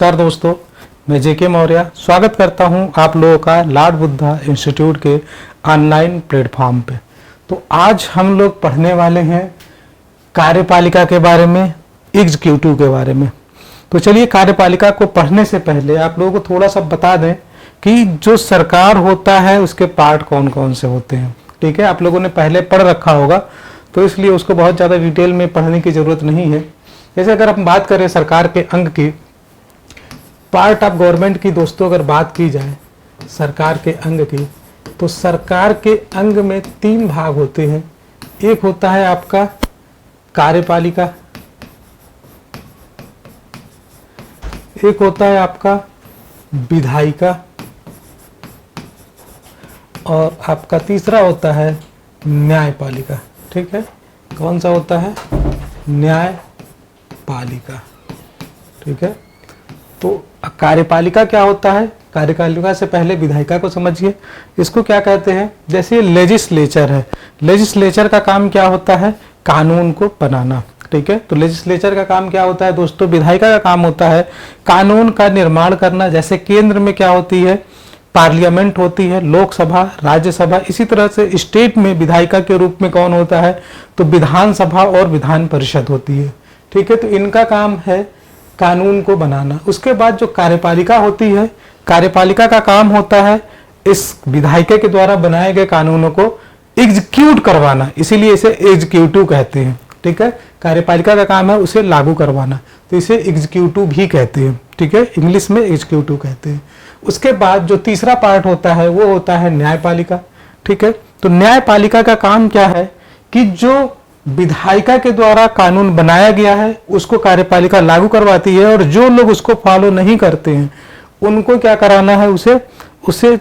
नमस्कार दोस्तों, मैं जेके मौर्य स्वागत करता हूं आप लोगों का लॉर्ड बुद्धा इंस्टीट्यूट के ऑनलाइन प्लेटफॉर्म पे। तो आज हम लोग पढ़ने वाले हैं कार्यपालिका के बारे में, एग्जीक्यूटिव के बारे में। तो चलिए, कार्यपालिका को पढ़ने से पहले आप लोगों को थोड़ा सा बता दें कि जो सरकार होता है उसके पार्ट कौन कौन से होते हैं। ठीक है, आप लोगों ने पहले पढ़ रखा होगा तो इसलिए उसको बहुत ज़्यादा डिटेल में पढ़ने की ज़रूरत नहीं है। जैसे अगर हम बात करें सरकार के अंग की, पार्ट ऑफ गवर्नमेंट की दोस्तों अगर बात की जाए सरकार के अंग की, तो सरकार के अंग में 3 भाग होते हैं। एक होता है आपका कार्यपालिका, एक होता है आपका विधायिका और आपका तीसरा होता है न्यायपालिका। ठीक है, कौन सा होता है? न्यायपालिका। ठीक है, तो कार्यपालिका क्या होता है? कार्यपालिका से पहले विधायिका को समझिए। इसको क्या कहते हैं? जैसे लेजिस्लेचर है, लेजिस्लेचर का काम क्या होता है? कानून को बनाना। ठीक है, तो लेजिस्लेचर का काम क्या होता है दोस्तों? विधायिका का काम होता है कानून का निर्माण करना। जैसे केंद्र में क्या होती है? पार्लियामेंट होती है, लोकसभा, राज्यसभा। इसी तरह से स्टेट में विधायिका के रूप में कौन होता है? तो विधानसभा और विधान परिषद होती है। ठीक है, तो इनका काम है कानून को बनाना। उसके बाद जो कार्यपालिका होती है, कार्यपालिका का काम होता है इस विधायिका के द्वारा बनाए गए कानूनों को एग्जीक्यूट करवाना, इसीलिए इसे एग्जीक्यूटिव कहते हैं। ठीक है, कार्यपालिका का काम है उसे लागू करवाना, तो इसे एग्जीक्यूटिव भी कहते हैं। ठीक है, इंग्लिश में एग्जीक्यूटिव कहते हैं। उसके बाद जो तीसरा पार्ट होता है वो होता है न्यायपालिका। ठीक है, तो न्यायपालिका का काम क्या है कि जो विधायिका के द्वारा कानून बनाया गया है उसको कार्यपालिका लागू करवाती है, और जो लोग उसको फॉलो नहीं करते हैं उनको क्या कराना है? उसे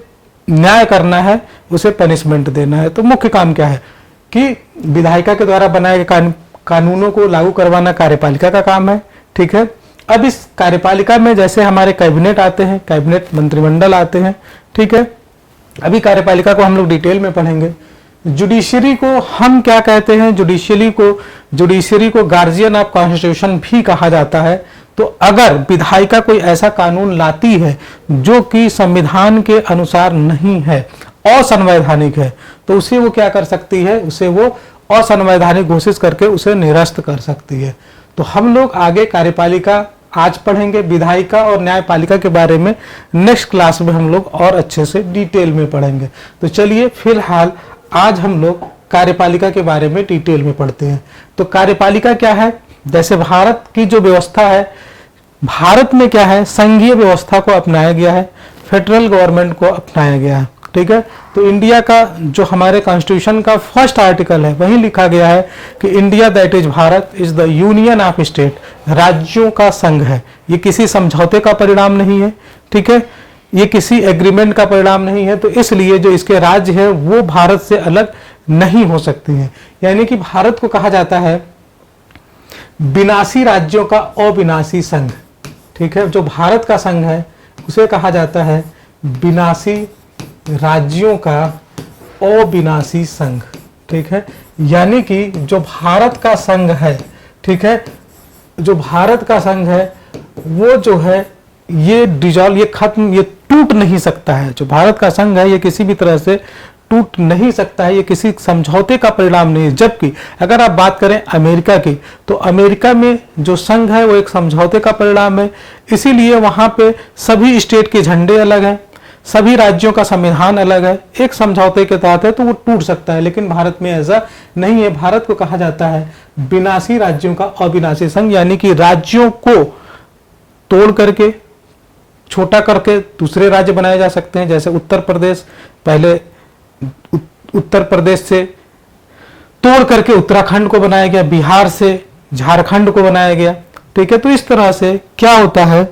न्याय करना है, उसे पनिशमेंट देना है। तो मुख्य काम क्या है कि विधायिका के द्वारा बनाए गए कानूनों को लागू करवाना कार्यपालिका का काम है। ठीक है, अब इस कार्यपालिका में जैसे हमारे कैबिनेट आते हैं, कैबिनेट मंत्रिमंडल आते हैं। ठीक है, अभी कार्यपालिका को हम लोग डिटेल में पढ़ेंगे। जुडिशरी को हम क्या कहते हैं? जुडिशरी को गार्जियन ऑफ कॉन्स्टिट्यूशन भी कहा जाता है। तो अगर विधायिका कोई ऐसा कानून लाती है जो कि संविधान के अनुसार नहीं है, असंवैधानिक है, तो उसे वो क्या कर सकती है? उसे वो असंवैधानिक घोषित करके उसे निरस्त कर सकती है। तो हम लोग आगे कार्यपालिका आज पढ़ेंगे, विधायिका और न्यायपालिका के बारे में नेक्स्ट क्लास में हम लोग और अच्छे से डिटेल में पढ़ेंगे। तो चलिए, फिलहाल आज हम लोग कार्यपालिका के बारे में डिटेल में पढ़ते हैं। तो कार्यपालिका क्या है? जैसे भारत की जो व्यवस्था है, भारत में क्या है? संघीय व्यवस्था को अपनाया गया है, फेडरल गवर्नमेंट को अपनाया गया है। ठीक है, तो इंडिया का जो हमारे कॉन्स्टिट्यूशन का फर्स्ट आर्टिकल है वहीं लिखा गया है कि India that is Bharat is the union of state, राज्यों का संघ है। ये किसी समझौते का परिणाम नहीं है। ठीक है, ये किसी एग्रीमेंट का परिणाम नहीं है। तो इसलिए जो इसके राज्य है वो भारत से अलग नहीं हो सकते हैं। यानी कि भारत को कहा जाता है विनाशी राज्यों का अविनाशी संघ। ठीक है, जो भारत का संघ है उसे कहा जाता है विनाशी राज्यों का अविनाशी संघ। ठीक है, यानी कि जो भारत का संघ है, ठीक है, जो भारत का संघ है वो जो है ये डिजॉल्व, ये खत्म, ये टूट नहीं सकता है। जो भारत का संघ है ये किसी भी तरह से टूट नहीं सकता है, ये किसी समझौते का परिणाम नहीं है। जबकि अगर आप बात करें अमेरिका की, तो अमेरिका में जो संघ है वो एक समझौते का परिणाम है। इसीलिए वहां पे सभी स्टेट के झंडे अलग हैं, सभी राज्यों का संविधान अलग है, एक समझौते के तहत है, तो वो टूट सकता है। लेकिन भारत में ऐसा नहीं है। भारत को कहा जाता है विनाशी राज्यों का अविनाशी संघ, यानी कि राज्यों को तोड़ करके, छोटा करके दूसरे राज्य बनाए जा सकते हैं। जैसे उत्तर प्रदेश, पहले उत्तर प्रदेश से तोड़ करके उत्तराखंड को बनाया गया, बिहार से झारखंड को बनाया गया। ठीक है, तो इस तरह से क्या होता है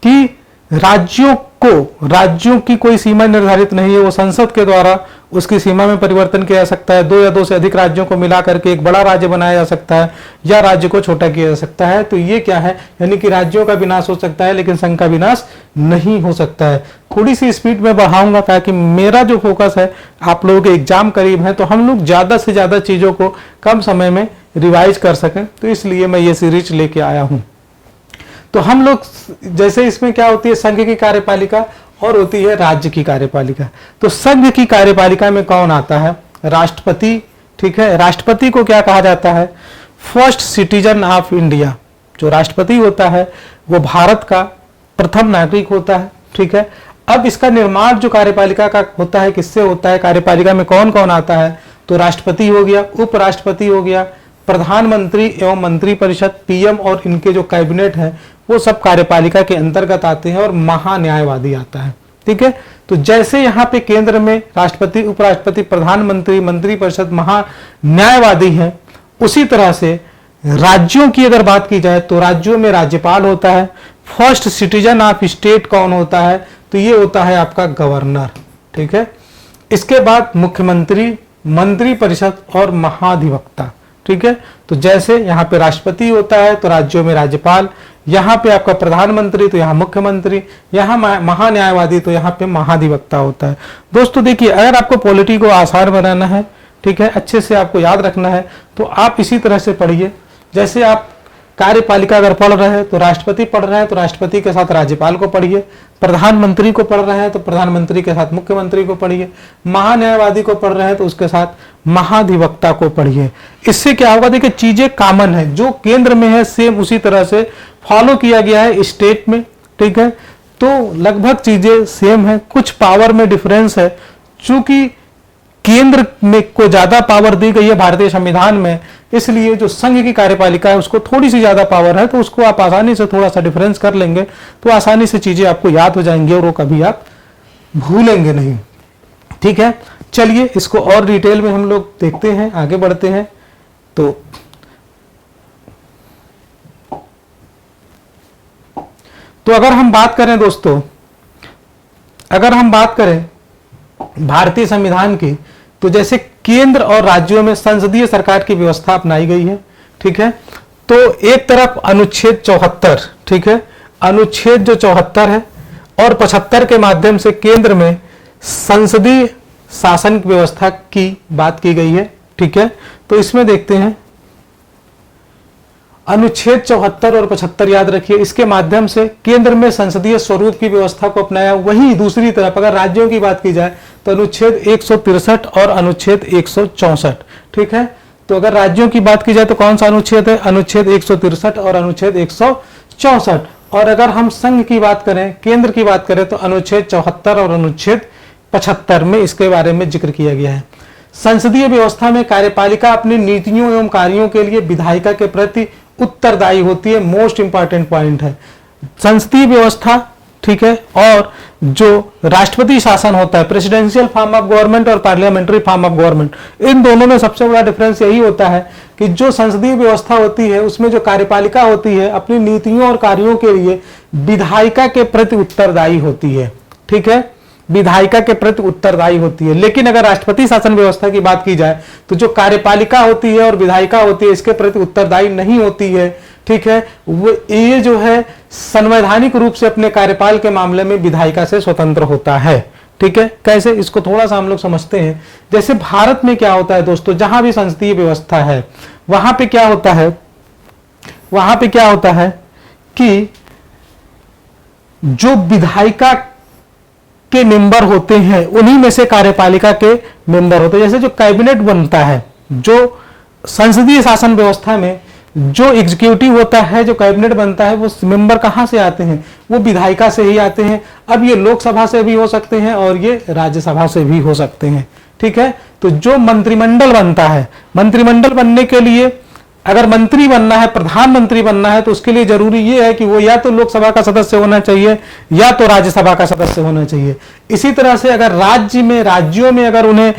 कि राज्यों की कोई सीमा निर्धारित नहीं है। वो संसद के द्वारा उसकी सीमा में परिवर्तन किया जा सकता है। 2 या 2 से अधिक राज्यों को मिला करके एक बड़ा राज्य बनाया जा सकता है, या राज्य को छोटा किया जा सकता है। तो ये क्या है? यानी कि राज्यों का विनाश हो सकता है लेकिन संघ का विनाश नहीं हो सकता है। थोड़ी सी स्पीड में बढ़ाऊंगा ताकि मेरा जो फोकस है, आप लोगों के एग्जाम करीब है तो हम लोग ज्यादा से ज्यादा चीजों को कम समय में रिवाइज कर सकें, तो इसलिए मैं ये सीरीज लेके आया हूं। तो हम लोग जैसे इसमें क्या होती है, संघ की कार्यपालिका और होती है राज्य की कार्यपालिका। तो संघ की कार्यपालिका में कौन आता है? राष्ट्रपति। ठीक है, राष्ट्रपति को क्या कहा जाता है? First citizen of India. जो राष्ट्रपति होता है वो भारत का प्रथम नागरिक होता है। ठीक है, अब इसका निर्माण जो कार्यपालिका का होता है किससे होता है? कार्यपालिका में कौन कौन आता है? तो राष्ट्रपति हो गया, उपराष्ट्रपति हो गया, प्रधानमंत्री एवं मंत्रिपरिषद, पीएम और इनके जो कैबिनेट है वो सब कार्यपालिका के अंतर्गत आते हैं, और महान्यायवादी आता है। ठीक है, तो जैसे यहाँ पे केंद्र में राष्ट्रपति, उपराष्ट्रपति, प्रधानमंत्री, मंत्रिपरिषद, महान्यायवादी हैं, उसी तरह से राज्यों की अगर बात की जाए तो राज्यों में राज्यपाल होता है। फर्स्ट सिटीजन ऑफ स्टेट कौन होता है? तो ये होता है आपका गवर्नर। ठीक है, इसके बाद मुख्यमंत्री, मंत्रिपरिषद और महाधिवक्ता। ठीक है, तो जैसे यहाँ पे राष्ट्रपति होता है तो राज्यों में राज्यपाल, यहाँ पे आपका प्रधानमंत्री तो यहाँ मुख्यमंत्री, यहाँ महान्यायवादी तो यहाँ पे महाधिवक्ता होता है। दोस्तों देखिए, अगर आपको पॉलिटी को आसान बनाना है, ठीक है, अच्छे से आपको याद रखना है, तो आप इसी तरह से पढ़िए। जैसे आप कार्यपालिका अगर पढ़ रहे हैं तो राष्ट्रपति पढ़ रहे हैं तो राष्ट्रपति के साथ राज्यपाल को पढ़िए, प्रधानमंत्री को पढ़ रहे हैं तो प्रधानमंत्री के साथ मुख्यमंत्री को पढ़िए, महान्यायवादी को पढ़ रहे हैं तो उसके साथ महाधिवक्ता को पढ़िए। इससे क्या होगा? देखिए, चीजें कॉमन है, जो केंद्र में है सेम उसी तरह से फॉलो किया गया है स्टेट में। ठीक है, तो लगभग चीजें सेम है, कुछ पावर में डिफरेंस है। चूंकि केंद्र में को ज्यादा पावर दी गई है भारतीय संविधान में, इसलिए जो संघ की कार्यपालिका है उसको थोड़ी सी ज्यादा पावर है, तो उसको आप आसानी से थोड़ा सा डिफरेंस कर लेंगे तो आसानी से चीजें आपको याद हो जाएंगी और वो कभी आप भूलेंगे नहीं। ठीक है, चलिए इसको और डिटेल में हम लोग देखते हैं, आगे बढ़ते हैं। तो अगर हम बात करें दोस्तों, अगर हम बात करें भारतीय संविधान की, तो जैसे केंद्र और राज्यों में संसदीय सरकार की व्यवस्था अपनाई गई है। ठीक है, तो एक तरफ अनुच्छेद 74, ठीक है, अनुच्छेद जो 74 है और 75 के माध्यम से केंद्र में संसदीय शासन व्यवस्था की बात की गई है। ठीक है, तो इसमें देखते हैं अनुच्छेद 74 और 75 याद रखिए, इसके माध्यम से केंद्र में संसदीय स्वरूप की व्यवस्था को अपनाया। वहीं दूसरी तरफ अगर राज्यों की बात की जाए तो अनुच्छेद 163 और अनुच्छेद 164। ठीक है, तो अगर राज्यों की बात की जाए तो कौन सा अनुच्छेद है? अनुच्छेद 163 और अनुच्छेद 164। और अगर हम संघ की बात करें, केंद्र की बात करें, तो अनुच्छेद 74 और अनुच्छेद 75 में इसके बारे में जिक्र किया गया है। संसदीय व्यवस्था में कार्यपालिका अपनी नीतियों एवं कार्यों के लिए विधायिका के प्रति उत्तरदायी होती है। मोस्ट इंपॉर्टेंट पॉइंट है संसदीय व्यवस्था। ठीक है, और जो राष्ट्रपति शासन होता है, प्रेसिडेंशियल फॉर्म ऑफ गवर्नमेंट और पार्लियामेंट्री फॉर्म ऑफ गवर्नमेंट, इन दोनों में सबसे बड़ा डिफरेंस यही होता है कि जो संसदीय व्यवस्था होती है उसमें जो कार्यपालिका होती है अपनी नीतियों और कार्यों के लिए विधायिका के प्रति उत्तरदायी होती है। ठीक है, विधायिका के प्रति उत्तरदायी होती है। लेकिन अगर राष्ट्रपति शासन व्यवस्था की बात की जाए तो जो कार्यपालिका होती है और विधायिका होती है इसके प्रति उत्तरदायी नहीं होती है। ठीक है, वो ये जो है संवैधानिक रूप से अपने कार्यपाल के मामले में विधायिका से स्वतंत्र होता है। ठीक है, कैसे, इसको थोड़ा सा हम लोग समझते हैं। जैसे भारत में क्या होता है दोस्तों, जहां भी संसदीय व्यवस्था है वहां पे क्या होता है, वहां पे क्या होता है कि जो विधायिका के मेंबर होते हैं उन्हीं में से कार्यपालिका के मेंबर होते हैं। जैसे जो कैबिनेट बनता है, जो संसदीय शासन व्यवस्था में जो एग्जीक्यूटिव होता है, जो कैबिनेट बनता है, वो मेंबर कहां से आते हैं? वो विधायिका से ही आते हैं। अब ये लोकसभा से भी हो सकते हैं और ये राज्यसभा से भी हो सकते हैं। ठीक है, तो जो मंत्रिमंडल बनता है, मंत्रिमंडल बनने के लिए अगर मंत्री बनना है, प्रधानमंत्री बनना है, तो उसके लिए जरूरी ये है कि वो या तो लोकसभा का सदस्य होना चाहिए या तो राज्यसभा का सदस्य होना चाहिए। इसी तरह से अगर राज्यों में अगर उन्हें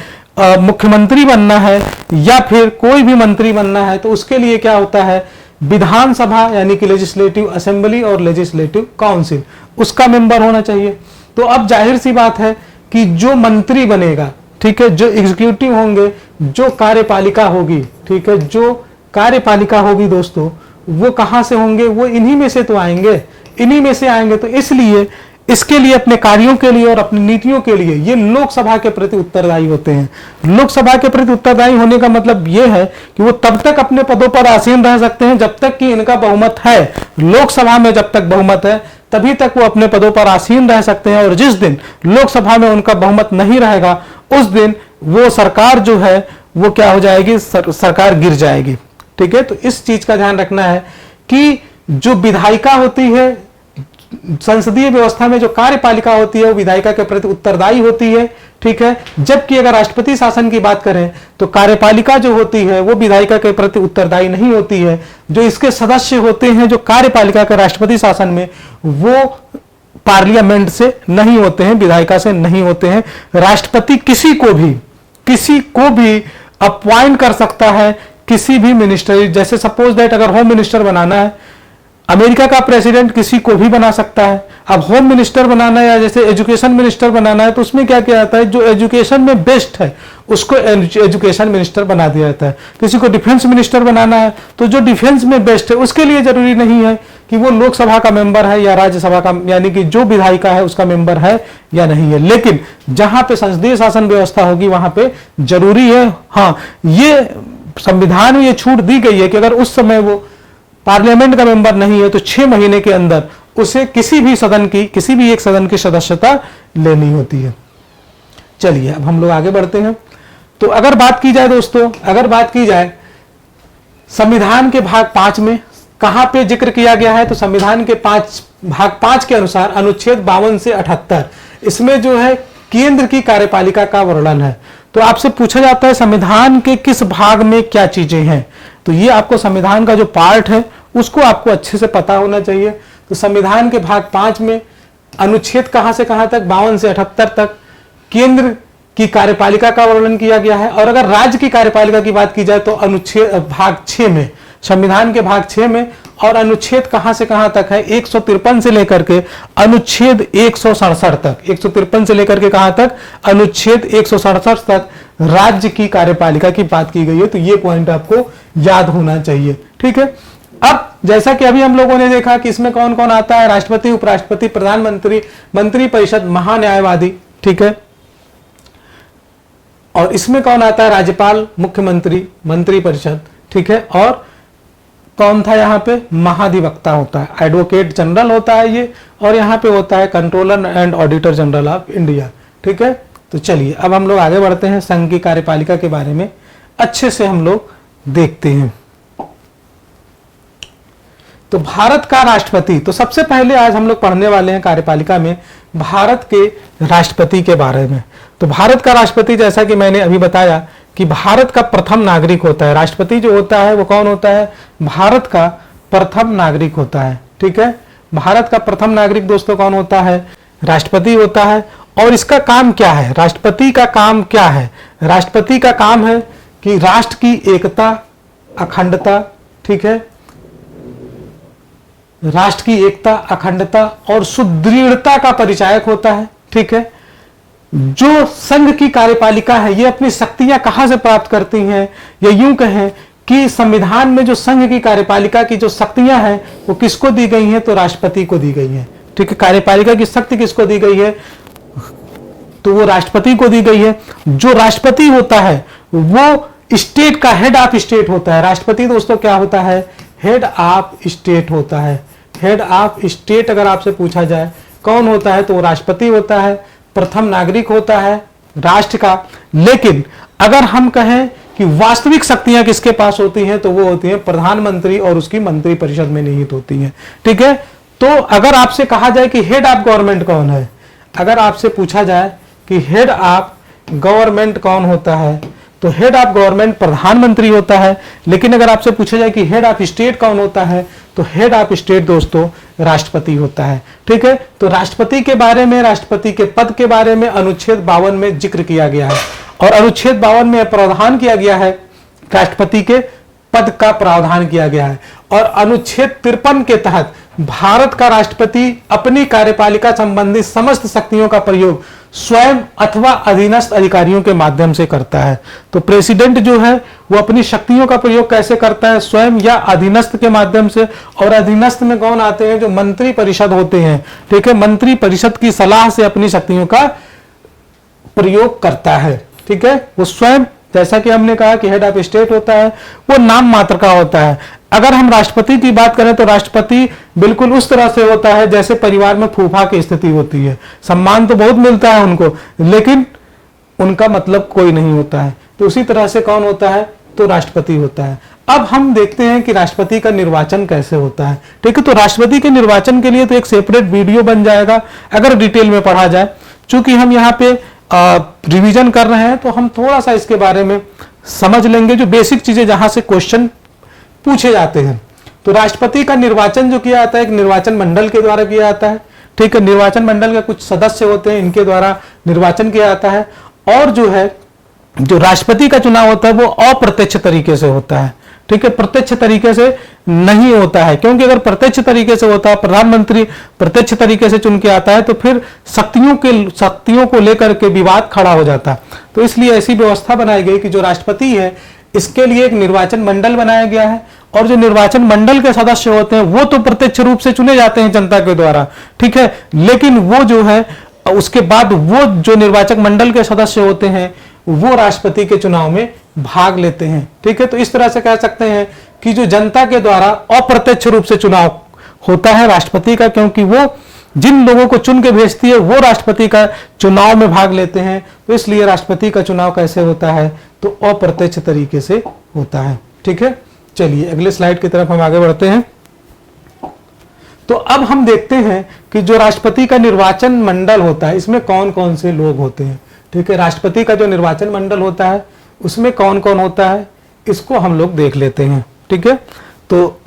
मुख्यमंत्री बनना है या फिर कोई भी मंत्री बनना है तो उसके लिए क्या होता है, विधानसभा यानी कि लेजिस्लेटिव असेंबली और लेजिस्लेटिव काउंसिल, उसका मेंबर होना चाहिए। तो अब जाहिर सी बात है कि जो मंत्री बनेगा, ठीक है, जो एग्जीक्यूटिव होंगे, जो कार्यपालिका होगी, ठीक है, जो कार्यपालिका होगी दोस्तों, वो कहां से होंगे? वो इन्हीं में से तो आएंगे, इन्हीं में से आएंगे। तो इसलिए इसके लिए, अपने कार्यों के लिए और अपनी नीतियों के लिए ये लोकसभा के प्रति उत्तरदायी होते हैं। लोकसभा के प्रति उत्तरदायी होने का मतलब ये है कि वो तब तक अपने पदों पर आसीन रह सकते हैं जब तक कि इनका बहुमत है। लोकसभा में जब तक बहुमत है तभी तक वो अपने पदों पर आसीन रह सकते हैं, और जिस दिन लोकसभा में उनका बहुमत नहीं रहेगा उस दिन वो सरकार जो है वो क्या हो जाएगी, सरकार गिर जाएगी। ठीक है, तो इस चीज का ध्यान रखना है कि जो विधायिका होती है, संसदीय व्यवस्था में जो कार्यपालिका होती है वो विधायिका के प्रति उत्तरदायी होती है। ठीक है, जबकि अगर राष्ट्रपति शासन की बात करें तो कार्यपालिका जो होती है वो विधायिका के प्रति उत्तरदायी नहीं होती है। जो इसके सदस्य होते हैं जो कार्यपालिका के राष्ट्रपति शासन में, वो पार्लियामेंट से नहीं होते हैं, विधायिका से नहीं होते हैं। राष्ट्रपति किसी को भी अपॉइंट कर सकता है, किसी भी मिनिस्टर, जैसे सपोज दैट अगर होम मिनिस्टर बनाना है, अमेरिका का प्रेसिडेंट किसी को भी बना सकता है। अब होम मिनिस्टर बनाना है या जैसे एजुकेशन मिनिस्टर बनाना है तो उसमें क्या किया जाता है, जो एजुकेशन में बेस्ट है उसको एजुकेशन मिनिस्टर बना दिया जाता है। किसी को डिफेंस मिनिस्टर बनाना है तो जो डिफेंस में बेस्ट है उसके लिए जरूरी नहीं है कि वो लोकसभा का मेंबर है या राज्यसभा का, यानी कि जो विधायिका है उसका मेंबर है या नहीं है। लेकिन जहां पे संसदीय शासन व्यवस्था होगी वहां पे जरूरी है। हाँ, ये संविधान में ये छूट दी गई है कि अगर उस समय वो पार्लियामेंट का मेंबर नहीं है तो 6 महीने के अंदर उसे किसी भी एक सदन की सदस्यता लेनी होती है। चलिए अब हम लोग आगे बढ़ते हैं। तो अगर बात की जाए दोस्तों, अगर बात की जाए संविधान के भाग 5 में कहां पे जिक्र किया गया है, तो संविधान के भाग 5 के अनुसार अनुच्छेद 52 से 78 इसमें जो है केंद्र की कार्यपालिका का वर्णन है। तो आपसे पूछा जाता है संविधान के किस भाग में क्या चीजें हैं, तो ये आपको संविधान का जो पार्ट है उसको आपको अच्छे से पता होना चाहिए। तो संविधान के भाग 5 में अनुच्छेद कहां से कहां तक, 52 से 78 तक केंद्र की कार्यपालिका का वर्णन किया गया है। और अगर राज्य की कार्यपालिका की बात की जाए तो अनुच्छेद भाग 6 में, संविधान के भाग 6 में, और अनुच्छेद कहां से कहां तक है, 153 से लेकर के अनुच्छेद 167 तक, 153 से लेकर के कहां तक, अनुच्छेद 167 तक राज्य की कार्यपालिका की बात की गई है। तो ये पॉइंट आपको याद होना चाहिए। ठीक है, अब जैसा कि अभी हम लोगों ने देखा कि इसमें कौन कौन आता है, राष्ट्रपति, उपराष्ट्रपति, प्रधानमंत्री, मंत्रिपरिषद, महान्यायवादी। ठीक है, और इसमें कौन आता है, राज्यपाल, मुख्यमंत्री, मंत्रिपरिषद। ठीक है, और कौन था यहाँ पे, महाधिवक्ता होता है, एडवोकेट जनरल होता है ये, और यहाँ पे होता है controller and auditor general of India. ठीक है, तो चलिए अब हम लोग आगे बढ़ते हैं, संघ की कार्यपालिका के बारे में अच्छे से हम लोग देखते हैं। तो भारत का राष्ट्रपति, तो सबसे पहले आज हम लोग पढ़ने वाले हैं कार्यपालिका में भारत के राष्ट्रपति के बारे में। तो भारत का राष्ट्रपति, जैसा कि मैंने अभी बताया कि भारत का प्रथम नागरिक होता है। राष्ट्रपति जो होता है वो कौन होता है, भारत का प्रथम नागरिक होता है। ठीक है, भारत का प्रथम नागरिक दोस्तों कौन होता है, राष्ट्रपति होता है। और इसका काम क्या है, राष्ट्रपति का काम क्या है, राष्ट्रपति का काम है कि राष्ट्र की एकता, अखंडता, ठीक है, राष्ट्र की एकता, अखंडता और सुदृढ़ता का परिचायक होता है। ठीक है, जो संघ की कार्यपालिका है ये अपनी शक्तियां कहां से प्राप्त करती हैं, या यूं कहें कि संविधान में जो संघ की कार्यपालिका की जो शक्तियां हैं वो किसको दी गई हैं, तो राष्ट्रपति को दी गई हैं। ठीक है, कार्यपालिका की शक्ति किसको दी गई है, तो वो राष्ट्रपति को दी गई है। जो राष्ट्रपति होता है वो स्टेट का हेड ऑफ स्टेट होता है। राष्ट्रपति दोस्तों क्या होता है, हेड ऑफ स्टेट होता है। हेड ऑफ स्टेट अगर आपसे पूछा जाए कौन होता है, तो वो राष्ट्रपति होता है, प्रथम नागरिक होता है राष्ट्र का। लेकिन अगर हम कहें कि वास्तविक शक्तियां किसके पास होती हैं, तो वो होती हैं प्रधानमंत्री और उसकी मंत्रिपरिषद में निहित होती हैं। ठीक है, तो अगर आपसे कहा जाए कि हेड ऑफ गवर्नमेंट कौन है, अगर आपसे पूछा जाए कि हेड ऑफ गवर्नमेंट कौन होता है, तो हेड ऑफ गवर्नमेंट प्रधानमंत्री होता है। लेकिन अगर आपसे पूछा जाए कि हेड ऑफ स्टेट कौन होता है, तो हेड ऑफ स्टेट दोस्तों राष्ट्रपति होता है। ठीक है, तो राष्ट्रपति के बारे में, राष्ट्रपति के पद के बारे में अनुच्छेद 52 में जिक्र किया गया है, और अनुच्छेद 52 में प्रावधान किया गया है, राष्ट्रपति के पद का प्रावधान किया गया है। और अनुच्छेद 53 के तहत भारत का राष्ट्रपति अपनी कार्यपालिका संबंधी समस्त शक्तियों का प्रयोग स्वयं अथवा अधीनस्थ अधिकारियों के माध्यम से करता है। तो प्रेसिडेंट जो है वो अपनी शक्तियों का प्रयोग कैसे करता है, स्वयं या अधीनस्थ के माध्यम से। और अधीनस्थ में कौन आते हैं, जो मंत्री परिषद होते हैं, ठीक है, मंत्री परिषद की सलाह से अपनी शक्तियों का प्रयोग करता है, ठीक है। वो स्वयं, जैसा कि हमने कहा कि हेड ऑफ स्टेट होता है, वो नाम मात्र का होता है। अगर हम राष्ट्रपति की बात करें तो राष्ट्रपति बिल्कुल उस तरह से होता है जैसे परिवार में फूफा की स्थिति होती है। सम्मान तो बहुत मिलता है उनको, लेकिन उनका मतलब कोई नहीं होता है। तो उसी तरह से कौन होता है, तो राष्ट्रपति होता है। अब हम देखते हैं कि राष्ट्रपति का निर्वाचन कैसे होता है, ठीक है। तो राष्ट्रपति के निर्वाचन के लिए तो एक सेपरेट वीडियो बन जाएगा अगर डिटेल में पढ़ा जाए। चूंकि हम यहाँ पे रिवीजन कर रहे हैं तो हम थोड़ा सा इसके बारे में समझ लेंगे, जो बेसिक चीजें जहां से क्वेश्चन पूछे जाते हैं। तो राष्ट्रपति का निर्वाचन जो किया जाता है एक निर्वाचन मंडल के द्वारा किया जाता है, ठीक है। निर्वाचन मंडल के कुछ सदस्य होते हैं, इनके द्वारा निर्वाचन किया जाता है। और जो है, जो राष्ट्रपति का चुनाव होता है वो अप्रत्यक्ष तरीके से होता है, ठीक है, प्रत्यक्ष तरीके से नहीं होता है। क्योंकि अगर प्रत्यक्ष तरीके से होता है, प्रधानमंत्री प्रत्यक्ष तरीके से चुन के आता है, तो फिर शक्तियों को लेकर के विवाद खड़ा हो जाता है। तो इसलिए ऐसी व्यवस्था बनाई गई कि जो राष्ट्रपति है इसके लिए एक निर्वाचन मंडल बनाया गया है। और जो निर्वाचन मंडल के सदस्य होते हैं वो तो प्रत्यक्ष रूप से चुने जाते हैं जनता के द्वारा, ठीक है, लेकिन वो जो है उसके बाद वो जो निर्वाचक मंडल के सदस्य होते हैं वो राष्ट्रपति के चुनाव में भाग लेते हैं, ठीक है। तो इस तरह से कह सकते हैं कि जो जनता के द्वारा अप्रत्यक्ष रूप से चुनाव होता है राष्ट्रपति का, क्योंकि वो जिन लोगों को चुन के भेजती है वो राष्ट्रपति का चुनाव में भाग लेते हैं। तो इसलिए राष्ट्रपति का चुनाव कैसे होता है, तो अप्रत्यक्ष तरीके से होता है, ठीक है। चलिए अगले स्लाइड की तरफ हम आगे बढ़ते हैं। तो अब हम देखते हैं कि जो राष्ट्रपति का निर्वाचन मंडल होता है इसमें कौन कौन से लोग होते हैं, ठीक है। राष्ट्रपति का जो निर्वाचन मंडल होता है उसमें कौन कौन होता है, इसको हम लोग देख लेते हैं, ठीक है। तो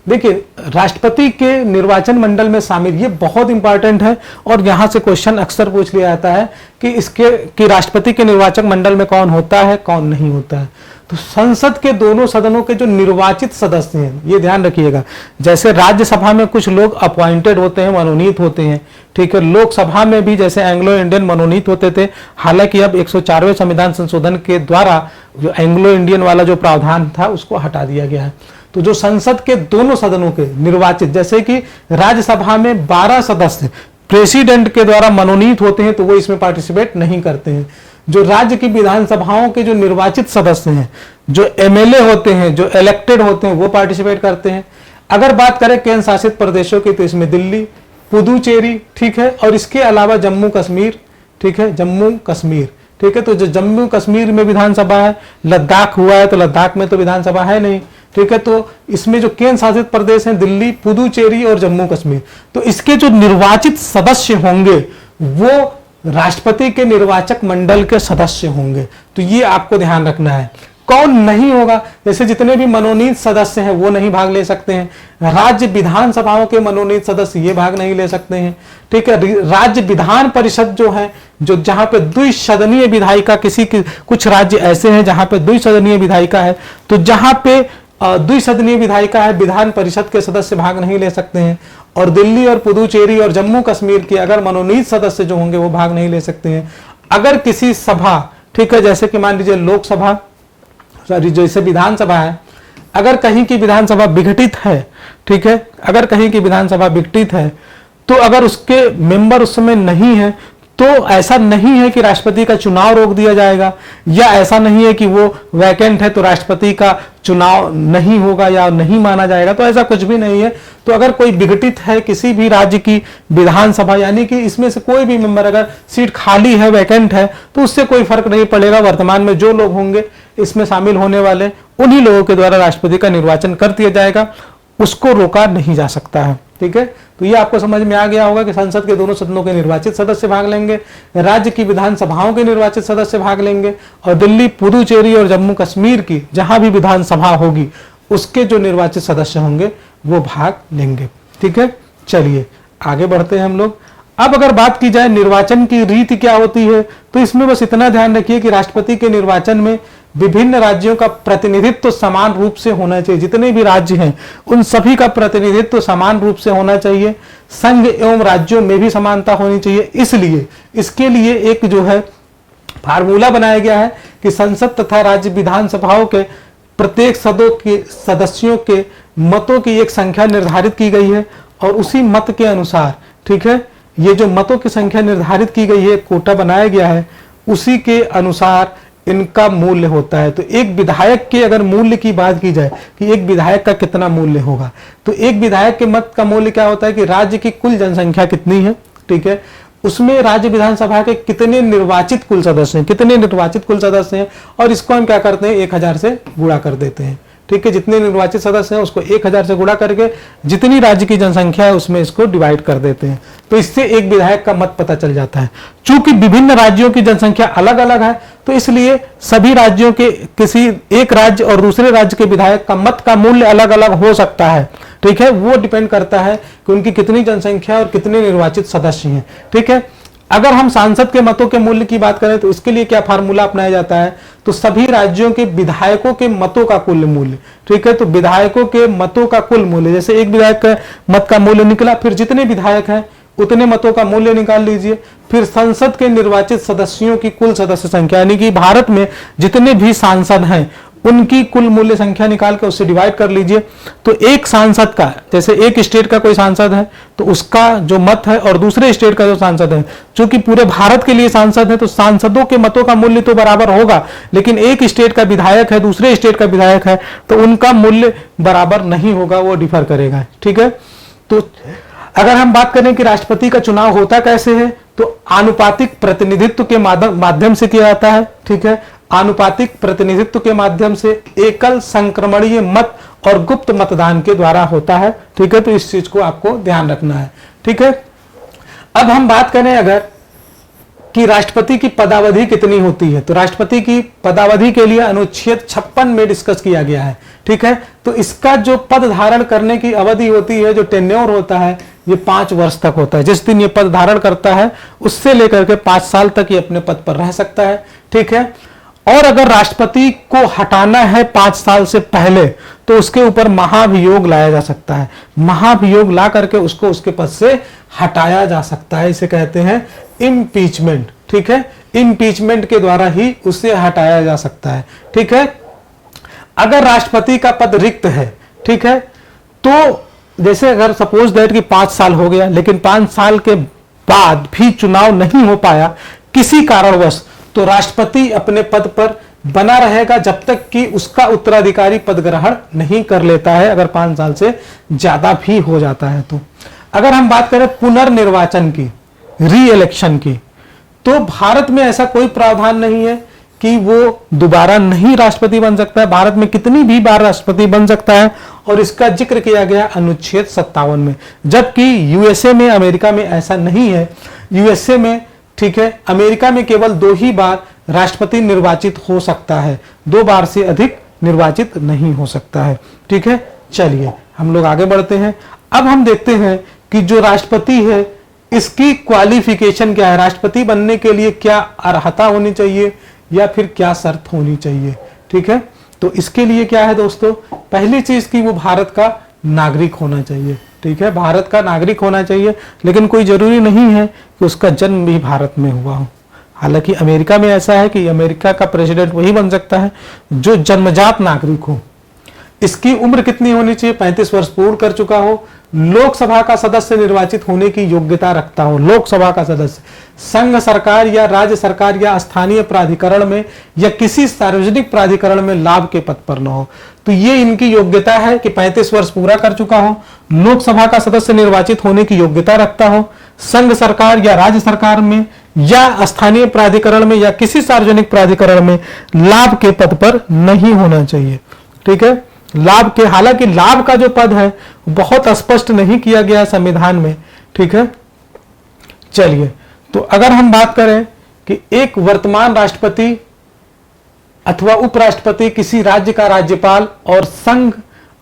देखिए, राष्ट्रपति के निर्वाचन मंडल में शामिल, ये बहुत इंपॉर्टेंट है और यहां से क्वेश्चन अक्सर पूछ लिया जाता है कि राष्ट्रपति के निर्वाचक मंडल में कौन होता है, कौन नहीं होता है। तो संसद के दोनों सदनों के जो निर्वाचित सदस्य हैं, ये ध्यान रखिएगा, जैसे राज्यसभा में कुछ लोग अपॉइंटेड होते हैं, मनोनीत होते हैं, ठीक है। लोकसभा में भी जैसे एंग्लो इंडियन मनोनीत होते थे, हालांकि अब 104वें संविधान संशोधन के द्वारा जो एंग्लो इंडियन वाला जो प्रावधान था उसको हटा दिया गया है। तो जो संसद के दोनों सदनों के निर्वाचित, जैसे कि राज्यसभा में 12 सदस्य प्रेसिडेंट के द्वारा मनोनीत होते हैं तो वो इसमें पार्टिसिपेट नहीं करते हैं। जो राज्य की विधानसभाओं के जो निर्वाचित सदस्य हैं, जो एमएलए होते हैं, जो इलेक्टेड होते हैं, वो पार्टिसिपेट करते हैं। अगर बात करें केंद्र शासित प्रदेशों की तो इसमें दिल्ली, पुदुचेरी, ठीक है, और इसके अलावा जम्मू कश्मीर, ठीक है, जम्मू कश्मीर, ठीक है। तो जो जम्मू कश्मीर में विधानसभा है, लद्दाख हुआ है तो लद्दाख में तो विधानसभा है नहीं, ठीक है। तो इसमें जो केंद्र शासित प्रदेश हैं दिल्ली, पुदुचेरी और जम्मू कश्मीर, तो इसके जो निर्वाचित सदस्य होंगे वो राष्ट्रपति के निर्वाचक मंडल के सदस्य होंगे। तो ये आपको ध्यान रखना है। कौन नहीं होगा, जैसे जितने भी मनोनीत सदस्य हैं वो नहीं भाग ले सकते हैं। राज्य विधानसभाओं के मनोनीत सदस्य ये भाग नहीं ले सकते हैं, ठीक है। राज्य विधान परिषद जो है, जो जहां पे द्विसदनीय विधायिका, कुछ राज्य ऐसे हैं जहां पे द्विसदनीय विधायिका है, तो जहां पे द्विसदनीय विधायिका है, विधान परिषद के सदस्य भाग नहीं ले सकते हैं। और दिल्ली और पुदुचेरी और जम्मू कश्मीर के अगर मनोनीत सदस्य जो होंगे वो भाग नहीं ले सकते हैं। अगर किसी सभा, ठीक है, जैसे कि मान लीजिए लोकसभा, सॉरी जैसे विधानसभा है, अगर कहीं की विधानसभा विघटित है, ठीक है, अगर कहीं की विधानसभा विघटित है तो अगर उसके मेंबर उस समय नहीं है तो ऐसा नहीं है कि राष्ट्रपति का चुनाव रोक दिया जाएगा, या ऐसा नहीं है कि वो वैकेंट है तो राष्ट्रपति का चुनाव नहीं होगा या नहीं माना जाएगा, तो ऐसा कुछ भी नहीं है। तो अगर कोई विघटित है किसी भी राज्य की विधानसभा, यानी कि इसमें से कोई भी मेंबर अगर सीट खाली है, वैकेंट है, तो उससे कोई फर्क नहीं पड़ेगा। वर्तमान में जो लोग होंगे इसमें शामिल होने वाले, उन्हीं लोगों के द्वारा राष्ट्रपति का निर्वाचन कर दिया जाएगा, उसको रोका नहीं जा सकता है, ठीक है। तो ये आपको समझ में आ गया होगा कि संसद के दोनों सदनों के निर्वाचित सदस्य भाग लेंगे, राज्य की विधानसभाओं के निर्वाचित सदस्य भाग लेंगे, और दिल्ली, पुदुचेरी और जम्मू कश्मीर की जहां भी विधानसभा होगी उसके जो निर्वाचित सदस्य होंगे वो भाग लेंगे, ठीक है। चलिए आगे बढ़ते हैं हम लोग। अब अगर बात की जाए निर्वाचन की रीति क्या होती है, तो इसमें बस इतना ध्यान रखिए कि राष्ट्रपति के निर्वाचन में विभिन्न राज्यों का प्रतिनिधित्व समान रूप से होना चाहिए। जितने भी राज्य हैं उन सभी का प्रतिनिधित्व समान रूप से होना चाहिए। संघ एवं राज्यों में भी समानता होनी चाहिए। इसलिए इसके लिए एक जो है फार्मूला बनाया गया है कि संसद तथा राज्य विधानसभाओं के प्रत्येक सदस्यों के मतों की एक संख्या निर्धारित की गई है और उसी मत के अनुसार, ठीक है, ये जो मतों की संख्या निर्धारित की गई है, कोटा बनाया गया है, उसी के अनुसार इनका मूल्य होता है। तो एक विधायक के अगर मूल्य की बात की जाए कि एक विधायक का कितना मूल्य होगा, तो एक विधायक के मत का मूल्य क्या होता है कि राज्य की कुल जनसंख्या कितनी है, ठीक है, उसमें राज्य विधानसभा के कितने निर्वाचित कुल सदस्य हैं, और इसको हम क्या करते हैं 1000 से गुणा कर देते हैं, ठीक है। जितने निर्वाचित सदस्य हैं उसको 1000 से गुणा करके जितनी राज्य की जनसंख्या है उसमें इसको डिवाइड कर देते हैं, तो इससे एक विधायक का मत पता चल जाता है। चूंकि विभिन्न राज्यों की जनसंख्या अलग अलग है, तो इसलिए सभी राज्यों के किसी एक राज्य और दूसरे राज्य के विधायक का मत का मूल्य अलग अलग हो सकता है, ठीक है। वो डिपेंड करता है कि उनकी कितनी जनसंख्या और कितने निर्वाचित सदस्य हैं, ठीक है। अगर हम सांसद के मतों के मूल्य की बात करें तो इसके लिए क्या फार्मूला अपनाया जाता है, तो सभी राज्यों के विधायकों के मतों का कुल मूल्य, ठीक है। तो विधायकों के मतों का कुल मूल्य, जैसे एक विधायक का मत का मूल्य निकला, फिर जितने विधायक हैं उतने मतों का मूल्य निकाल लीजिए, फिर संसद के निर्वाचित सदस्यों की कुल सदस्य संख्या, यानी कि भारत में जितने भी सांसद हैं उनकी कुल मूल्य संख्या निकाल के उससे डिवाइड कर लीजिए। तो एक सांसद का, जैसे एक स्टेट का कोई सांसद है तो उसका जो मत है और दूसरे स्टेट का जो सांसद है, चूंकि पूरे भारत के लिए सांसद है तो सांसदों के मतों का मूल्य तो बराबर होगा, लेकिन एक स्टेट का विधायक है दूसरे स्टेट का विधायक है तो उनका मूल्य बराबर नहीं होगा, वो डिफर करेगा, ठीक है। तो अगर हम बात करें कि राष्ट्रपति का चुनाव होता कैसे है, तो आनुपातिक प्रतिनिधित्व के माध्यम से किया जाता है, ठीक है। आनुपातिक प्रतिनिधित्व के माध्यम से एकल संक्रमणीय मत और गुप्त मतदान के द्वारा होता है, ठीक है। तो इस चीज को आपको ध्यान रखना है, ठीक है। अब हम बात करें अगर कि राष्ट्रपति की पदावधि कितनी होती है, तो राष्ट्रपति की पदावधि के लिए अनुच्छेद 56 में डिस्कस किया गया है, ठीक है। तो इसका जो पद धारण करने की अवधि होती है, जो टेन्योर होता है, ये 5 वर्ष तक होता है। जिस दिन ये पद धारण करता है उससे लेकर के 5 साल तक ये अपने पद पर रह सकता है, ठीक है। और अगर राष्ट्रपति को हटाना है 5 साल से पहले तो उसके ऊपर महाभियोग लाया जा सकता है। महाभियोग ला करके उसको उसके पद से हटाया जा सकता है, इसे कहते हैं इम्पीचमेंट, ठीक है। इम्पीचमेंट के द्वारा ही उसे हटाया जा सकता है, ठीक है। अगर राष्ट्रपति का पद रिक्त है, ठीक है, तो जैसे अगर सपोज दैट कि 5 साल हो गया लेकिन 5 साल के बाद भी चुनाव नहीं हो पाया किसी कारणवश, तो राष्ट्रपति अपने पद पर बना रहेगा जब तक कि उसका उत्तराधिकारी पद ग्रहण नहीं कर लेता है, अगर 5 साल से ज्यादा भी हो जाता है तो। अगर हम बात करें पुनर्निर्वाचन की, री इलेक्शन की, तो भारत में ऐसा कोई प्रावधान नहीं है कि वो दोबारा नहीं राष्ट्रपति बन सकता है। भारत में कितनी भी बार राष्ट्रपति बन सकता है और इसका जिक्र किया गया अनुच्छेद 57 में, जबकि यूएसए में, अमेरिका में ऐसा नहीं है। यूएसए में, ठीक है, अमेरिका में केवल 2 ही बार राष्ट्रपति निर्वाचित हो सकता है, 2 बार से अधिक निर्वाचित नहीं हो सकता है, ठीक है। चलिए हम लोग आगे बढ़ते हैं। अब हम देखते हैं कि जो राष्ट्रपति है इसकी क्वालिफिकेशन क्या है, राष्ट्रपति बनने के लिए क्या अर्हता होनी चाहिए या फिर क्या शर्त होनी चाहिए, ठीक है। तो इसके लिए क्या है दोस्तों, पहली चीज कि वो भारत का नागरिक होना चाहिए, ठीक है, भारत का नागरिक होना चाहिए, लेकिन कोई जरूरी नहीं है कि उसका जन्म भी भारत में हुआ हो। हालांकि अमेरिका में ऐसा है कि अमेरिका का प्रेसिडेंट वही बन सकता है जो जन्मजात नागरिक हो। इसकी उम्र कितनी होनी चाहिए, 35 वर्ष पूर्ण कर चुका हो, लोकसभा का सदस्य निर्वाचित होने की योग्यता रखता हो, लोकसभा का सदस्य, संघ सरकार या राज्य सरकार या स्थानीय प्राधिकरण में या किसी सार्वजनिक प्राधिकरण में लाभ के पद पर न हो। तो ये इनकी योग्यता है कि 35 वर्ष पूरा कर चुका हो, लोकसभा का सदस्य निर्वाचित होने की योग्यता रखता हो, संघ सरकार या राज्य सरकार में या स्थानीय प्राधिकरण में या किसी सार्वजनिक प्राधिकरण में लाभ के पद पर नहीं होना चाहिए, ठीक है। लाभ के, हालांकि लाभ का जो पद है बहुत स्पष्ट नहीं किया गया संविधान में, ठीक है। चलिए, तो अगर हम बात करें कि एक वर्तमान राष्ट्रपति अथवा उपराष्ट्रपति किसी राज्य का राज्यपाल और संघ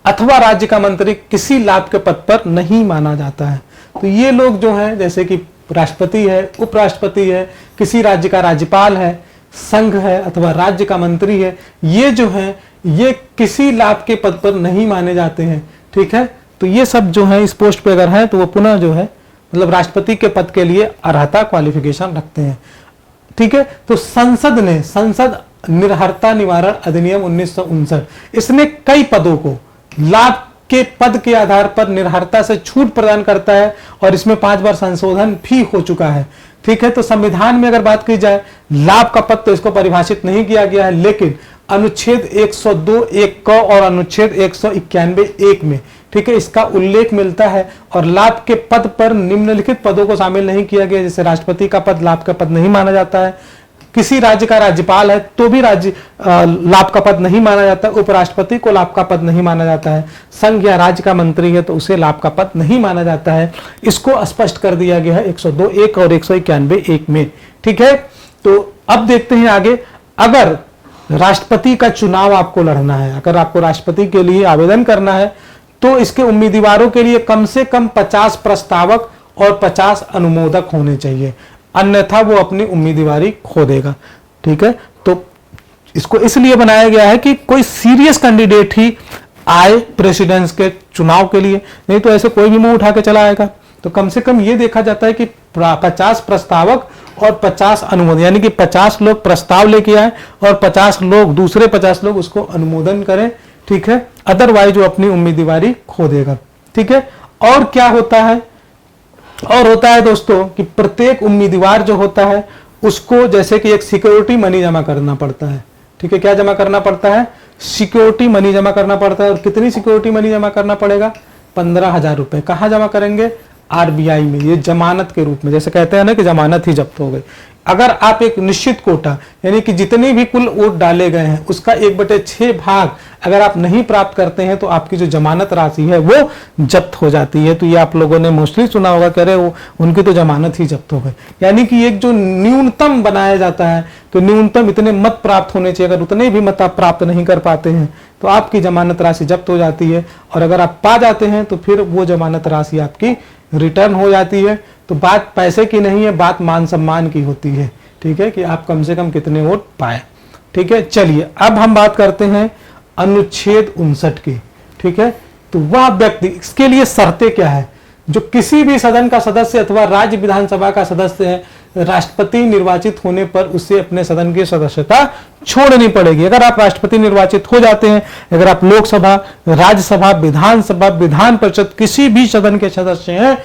अथवा राज्य का मंत्री किसी लाभ के पद पर नहीं माना जाता है। तो ये लोग जो हैं, जैसे कि राष्ट्रपति है, उपराष्ट्रपति है, किसी राज्य का राज्यपाल है, संघ है अथवा राज्य का मंत्री है, ये जो है ये किसी लाभ के पद पर नहीं माने जाते हैं। ठीक है, तो ये सब जो है इस पोस्ट पे अगर है तो वो पुनः जो है मतलब राष्ट्रपति के पद के लिए अर्हता क्वालिफिकेशन रखते हैं। ठीक है, तो संसद निर्हरता निवारण अधिनियम 1959 इसने कई पदों को लाभ के पद के आधार पर निर्हरता से छूट प्रदान करता है और इसमें 5 बार संशोधन भी हो चुका है। ठीक है, तो संविधान में अगर बात की जाए लाभ का पद तो इसको परिभाषित नहीं किया गया है, लेकिन अनुच्छेद 102(1) क और अनुच्छेद 191(1) में ठीक है इसका उल्लेख मिलता है। और लाभ के पद पर निम्नलिखित पदों को शामिल नहीं किया गया, जैसे राष्ट्रपति का पद लाभ का पद नहीं माना जाता है, किसी राज्य का राज्यपाल है तो भी राज्य लाभ का पद नहीं माना जाता, उपराष्ट्रपति को लाभ का पद नहीं माना जाता है, संघ या राज्य का मंत्री है तो उसे लाभ का पद नहीं माना जाता है। इसको स्पष्ट कर दिया गया है 102(1) और 191(1) में। ठीक है, तो अब देखते हैं आगे, अगर राष्ट्रपति का चुनाव आपको लड़ना है, अगर आपको राष्ट्रपति के लिए आवेदन करना है तो इसके उम्मीदवारों के लिए कम से कम 50 प्रस्तावक और 50 अनुमोदक होने चाहिए, अन्यथा वो अपनी उम्मीदवारी खो देगा। ठीक है, तो इसको इसलिए बनाया गया है कि कोई सीरियस कैंडिडेट ही आए प्रेसिडेंस के चुनाव के लिए, नहीं तो ऐसे कोई भी मुंह उठा के चला आएगा। तो कम से कम ये देखा जाता है कि 50 प्रस्तावक और 50 अनुमोदन, यानी कि 50 लोग प्रस्ताव लेके आए और 50 लोग दूसरे 50 लोग उसको अनुमोदन करें। ठीक है, अदरवाइज वो अपनी उम्मीदवारी खो देगा। ठीक है, और क्या होता है, और होता है दोस्तों कि प्रत्येक उम्मीदवार जो होता है उसको जैसे कि एक सिक्योरिटी मनी जमा करना पड़ता है। ठीक है, क्या जमा करना पड़ता है, सिक्योरिटी मनी जमा करना पड़ता है। और कितनी सिक्योरिटी मनी जमा करना पड़ेगा, 15,000 रुपए। कहां जमा करेंगे, आरबीआई में, ये जमानत के रूप में, जैसे कहते हैं ना कि जमानत ही जब्त हो गई। अगर आप एक निश्चित कोटा यानी कि जितने भी कुल वोट डाले गए हैं उसका 1/6 भाग अगर आप नहीं प्राप्त करते हैं तो आपकी जो जमानत राशि है वो जब्त हो जाती है। तो ये आप लोगों ने मोस्टली सुना होगा, कह रहे वो उनकी तो जमानत ही जब्त हो गई। यानी कि एक जो न्यूनतम बनाया जाता है तो न्यूनतम इतने मत प्राप्त होने चाहिए, अगर उतने भी मत आप प्राप्त नहीं कर पाते हैं तो आपकी जमानत राशि जब्त हो जाती है। और अगर आप पा जाते हैं तो फिर वो जमानत राशि आपकी रिटर्न हो जाती है। तो बात पैसे की नहीं है, बात मान सम्मान की होती है। ठीक है, कि आप कम से कम कितने वोट पाए। ठीक है, चलिए अब हम बात करते हैं अनुच्छेद 59 की। ठीक है, तो वह व्यक्ति, इसके लिए शर्तें क्या है, जो किसी भी सदन का सदस्य अथवा राज्य विधानसभा का सदस्य है, राष्ट्रपति निर्वाचित होने पर उसे अपने सदन की सदस्यता छोड़नी पड़ेगी। अगर आप राष्ट्रपति निर्वाचित हो जाते हैं, अगर आप लोकसभा, राज्यसभा, विधानसभा, विधान परिषद किसी भी सदन के सदस्य हैं,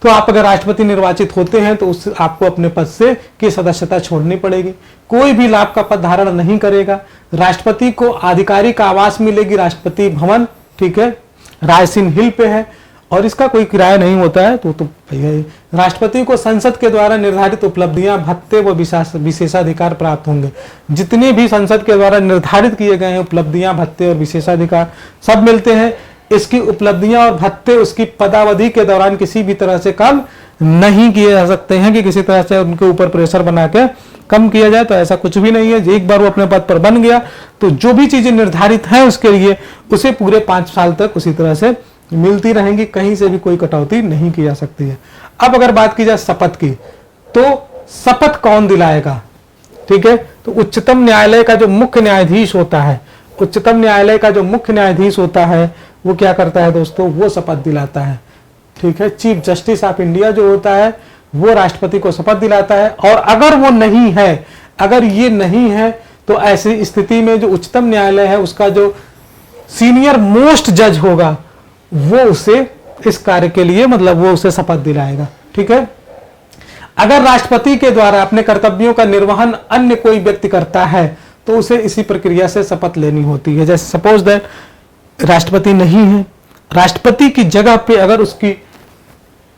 तो आप अगर राष्ट्रपति निर्वाचित होते हैं तो उस आपको अपने पद से की सदस्यता छोड़नी पड़ेगी। कोई भी लाभ का पद धारण नहीं करेगा। राष्ट्रपति को आधिकारिक आवास मिलेगी, राष्ट्रपति भवन। ठीक है, रायसीन हिल पे है और इसका कोई किराया नहीं होता है। तो राष्ट्रपति को संसद के द्वारा निर्धारित उपलब्धियां, भत्ते व विशेषाधिकार प्राप्त होंगे। जितने भी संसद के द्वारा निर्धारित किए गए हैं उपलब्धियां, भत्ते और विशेषाधिकार सब मिलते हैं। इसकी उपलब्धियां और भत्ते उसकी पदावधि के दौरान किसी भी तरह से कम नहीं किए जा सकते हैं कि किसी तरह से उनके ऊपर प्रेशर बना के कम किया जाए, तो ऐसा कुछ भी नहीं है। एक बार वो अपने पद पर बन गया तो जो भी चीजें निर्धारित हैं उसके लिए उसे पूरे 5 साल तक उसी तरह से मिलती रहेंगी, कहीं से भी कोई कटौती नहीं की जा सकती है। अब अगर बात की जाए शपथ की, तो शपथ कौन दिलाएगा। ठीक है, तो उच्चतम न्यायालय का जो मुख्य न्यायाधीश होता है, उच्चतम न्यायालय का जो मुख्य न्यायाधीश होता है वो क्या करता है दोस्तों, वो शपथ दिलाता है। ठीक है, चीफ जस्टिस ऑफ इंडिया जो होता है वो राष्ट्रपति को शपथ दिलाता है। और अगर वो नहीं है, अगर ये नहीं है तो ऐसी स्थिति में जो उच्चतम न्यायालय है उसका जो सीनियर मोस्ट जज होगा वो उसे इस कार्य के लिए मतलब वो उसे शपथ दिलाएगा। ठीक है, अगर राष्ट्रपति के द्वारा अपने कर्तव्यों का निर्वहन अन्य कोई व्यक्ति करता है तो उसे इसी प्रक्रिया से शपथ लेनी होती है। जैसे सपोज दैट राष्ट्रपति नहीं है, राष्ट्रपति की जगह पे अगर उसकी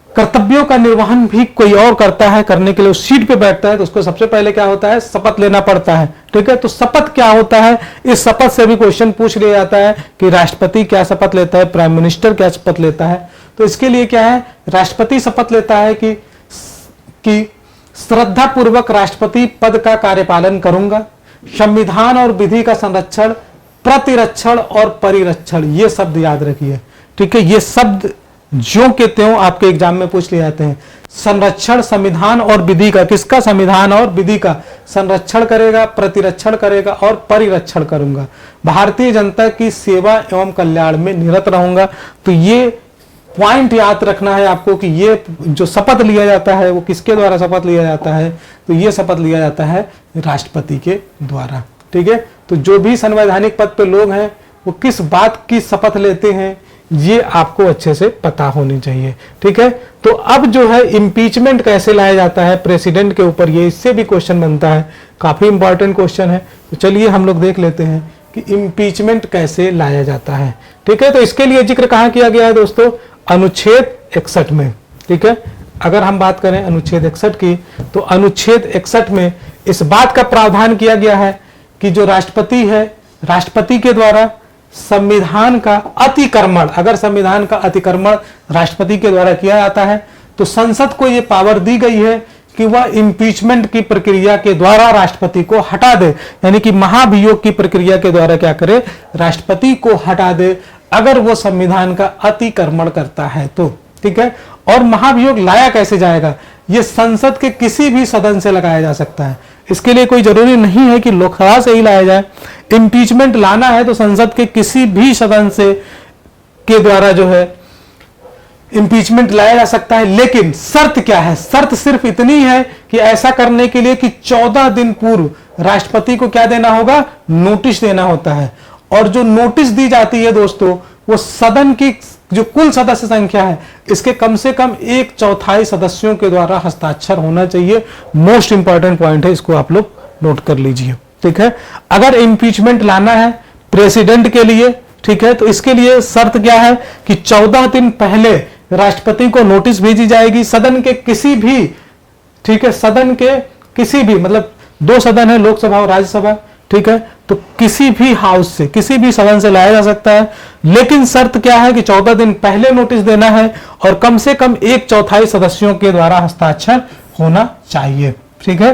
कर्तव्यों का निर्वहन भी कोई और करता है, करने के लिए उस सीट पे बैठता है, तो उसको सबसे पहले क्या होता है, शपथ लेना पड़ता है। ठीक है, तो शपथ क्या होता है, इस शपथ से भी क्वेश्चन पूछ लिया जाता है कि राष्ट्रपति क्या शपथ लेता है, प्राइम मिनिस्टर क्या शपथ लेता है। तो इसके लिए क्या है, राष्ट्रपति शपथ लेता है कि श्रद्धा पूर्वक राष्ट्रपति पद का कार्यपालन करूंगा, संविधान और विधि का संरक्षण, प्रतिरक्षण और परिरक्षण, ये शब्द याद रखिए। ठीक है, ये शब्द ज्यों के त्यों आपके एग्जाम में पूछ लिए जाते हैं। संरक्षण संविधान और विधि का, किसका, संविधान और विधि का, संरक्षण करेगा, प्रतिरक्षण करेगा और परिरक्षण करूंगा, भारतीय जनता की सेवा एवं कल्याण में निरत रहूंगा। तो ये पॉइंट याद रखना है आपको कि ये जो शपथ लिया जाता है वो किसके द्वारा शपथ लिया जाता है, तो ये शपथ लिया जाता है राष्ट्रपति के द्वारा। ठीक है, तो जो भी संवैधानिक पद पे लोग हैं वो किस बात की शपथ लेते हैं ये आपको अच्छे से पता होनी चाहिए। ठीक है, तो अब जो है इम्पीचमेंट कैसे लाया जाता है प्रेसिडेंट के ऊपर, ये इससे भी क्वेश्चन बनता है, काफी इंपॉर्टेंट क्वेश्चन है। तो चलिए हम लोग देख लेते हैं कि इम्पीचमेंट कैसे लाया जाता है। ठीक है, तो इसके लिए जिक्र कहां किया गया है दोस्तों, अनुच्छेद 61 में। ठीक है, अगर हम बात करें अनुच्छेद 61 की, तो अनुच्छेद 61 में इस बात का प्रावधान किया गया है कि जो राष्ट्रपति है, राष्ट्रपति के द्वारा संविधान का अतिक्रमण, अगर संविधान का अतिक्रमण राष्ट्रपति के द्वारा किया जाता है तो संसद को यह पावर दी गई है कि वह इम्पीचमेंट की प्रक्रिया के द्वारा राष्ट्रपति को हटा दे, यानी कि महाभियोग की प्रक्रिया के द्वारा क्या करे, राष्ट्रपति को हटा दे अगर वो संविधान का अतिक्रमण करता है तो। ठीक है, और महाभियोग लाया कैसे जाएगा, ये संसद के किसी भी सदन से लगाया जा सकता है, इसके लिए कोई जरूरी नहीं है कि लोकसभा से ही लाया जाए। इम्पीचमेंट लाना है तो संसद के किसी भी सदन से के द्वारा जो है इम्पीचमेंट लाया जा सकता है, लेकिन शर्त क्या है, शर्त सिर्फ इतनी है कि ऐसा करने के लिए कि 14 दिन पूर्व राष्ट्रपति को क्या देना होगा, नोटिस देना होता है। और जो नोटिस दी जाती है दोस्तों, वो सदन की जो कुल सदस्य संख्या है इसके कम से कम 1/4 सदस्यों के द्वारा हस्ताक्षर होना चाहिए। मोस्ट इंपॉर्टेंट पॉइंट है, इसको आप लोग नोट कर लीजिए। ठीक है, अगर इम्पीचमेंट लाना है प्रेसिडेंट के लिए, ठीक है, तो इसके लिए शर्त क्या है कि 14 दिन पहले राष्ट्रपति को नोटिस भेजी जाएगी सदन के किसी भी, ठीक है, सदन के किसी भी, मतलब 2 सदन है, लोकसभा और राज्यसभा। ठीक है, तो किसी भी हाउस से, किसी भी सदन से लाया जा सकता है, लेकिन शर्त क्या है कि 14 दिन पहले नोटिस देना है और कम से कम 1/4 सदस्यों के द्वारा हस्ताक्षर होना चाहिए। ठीक है,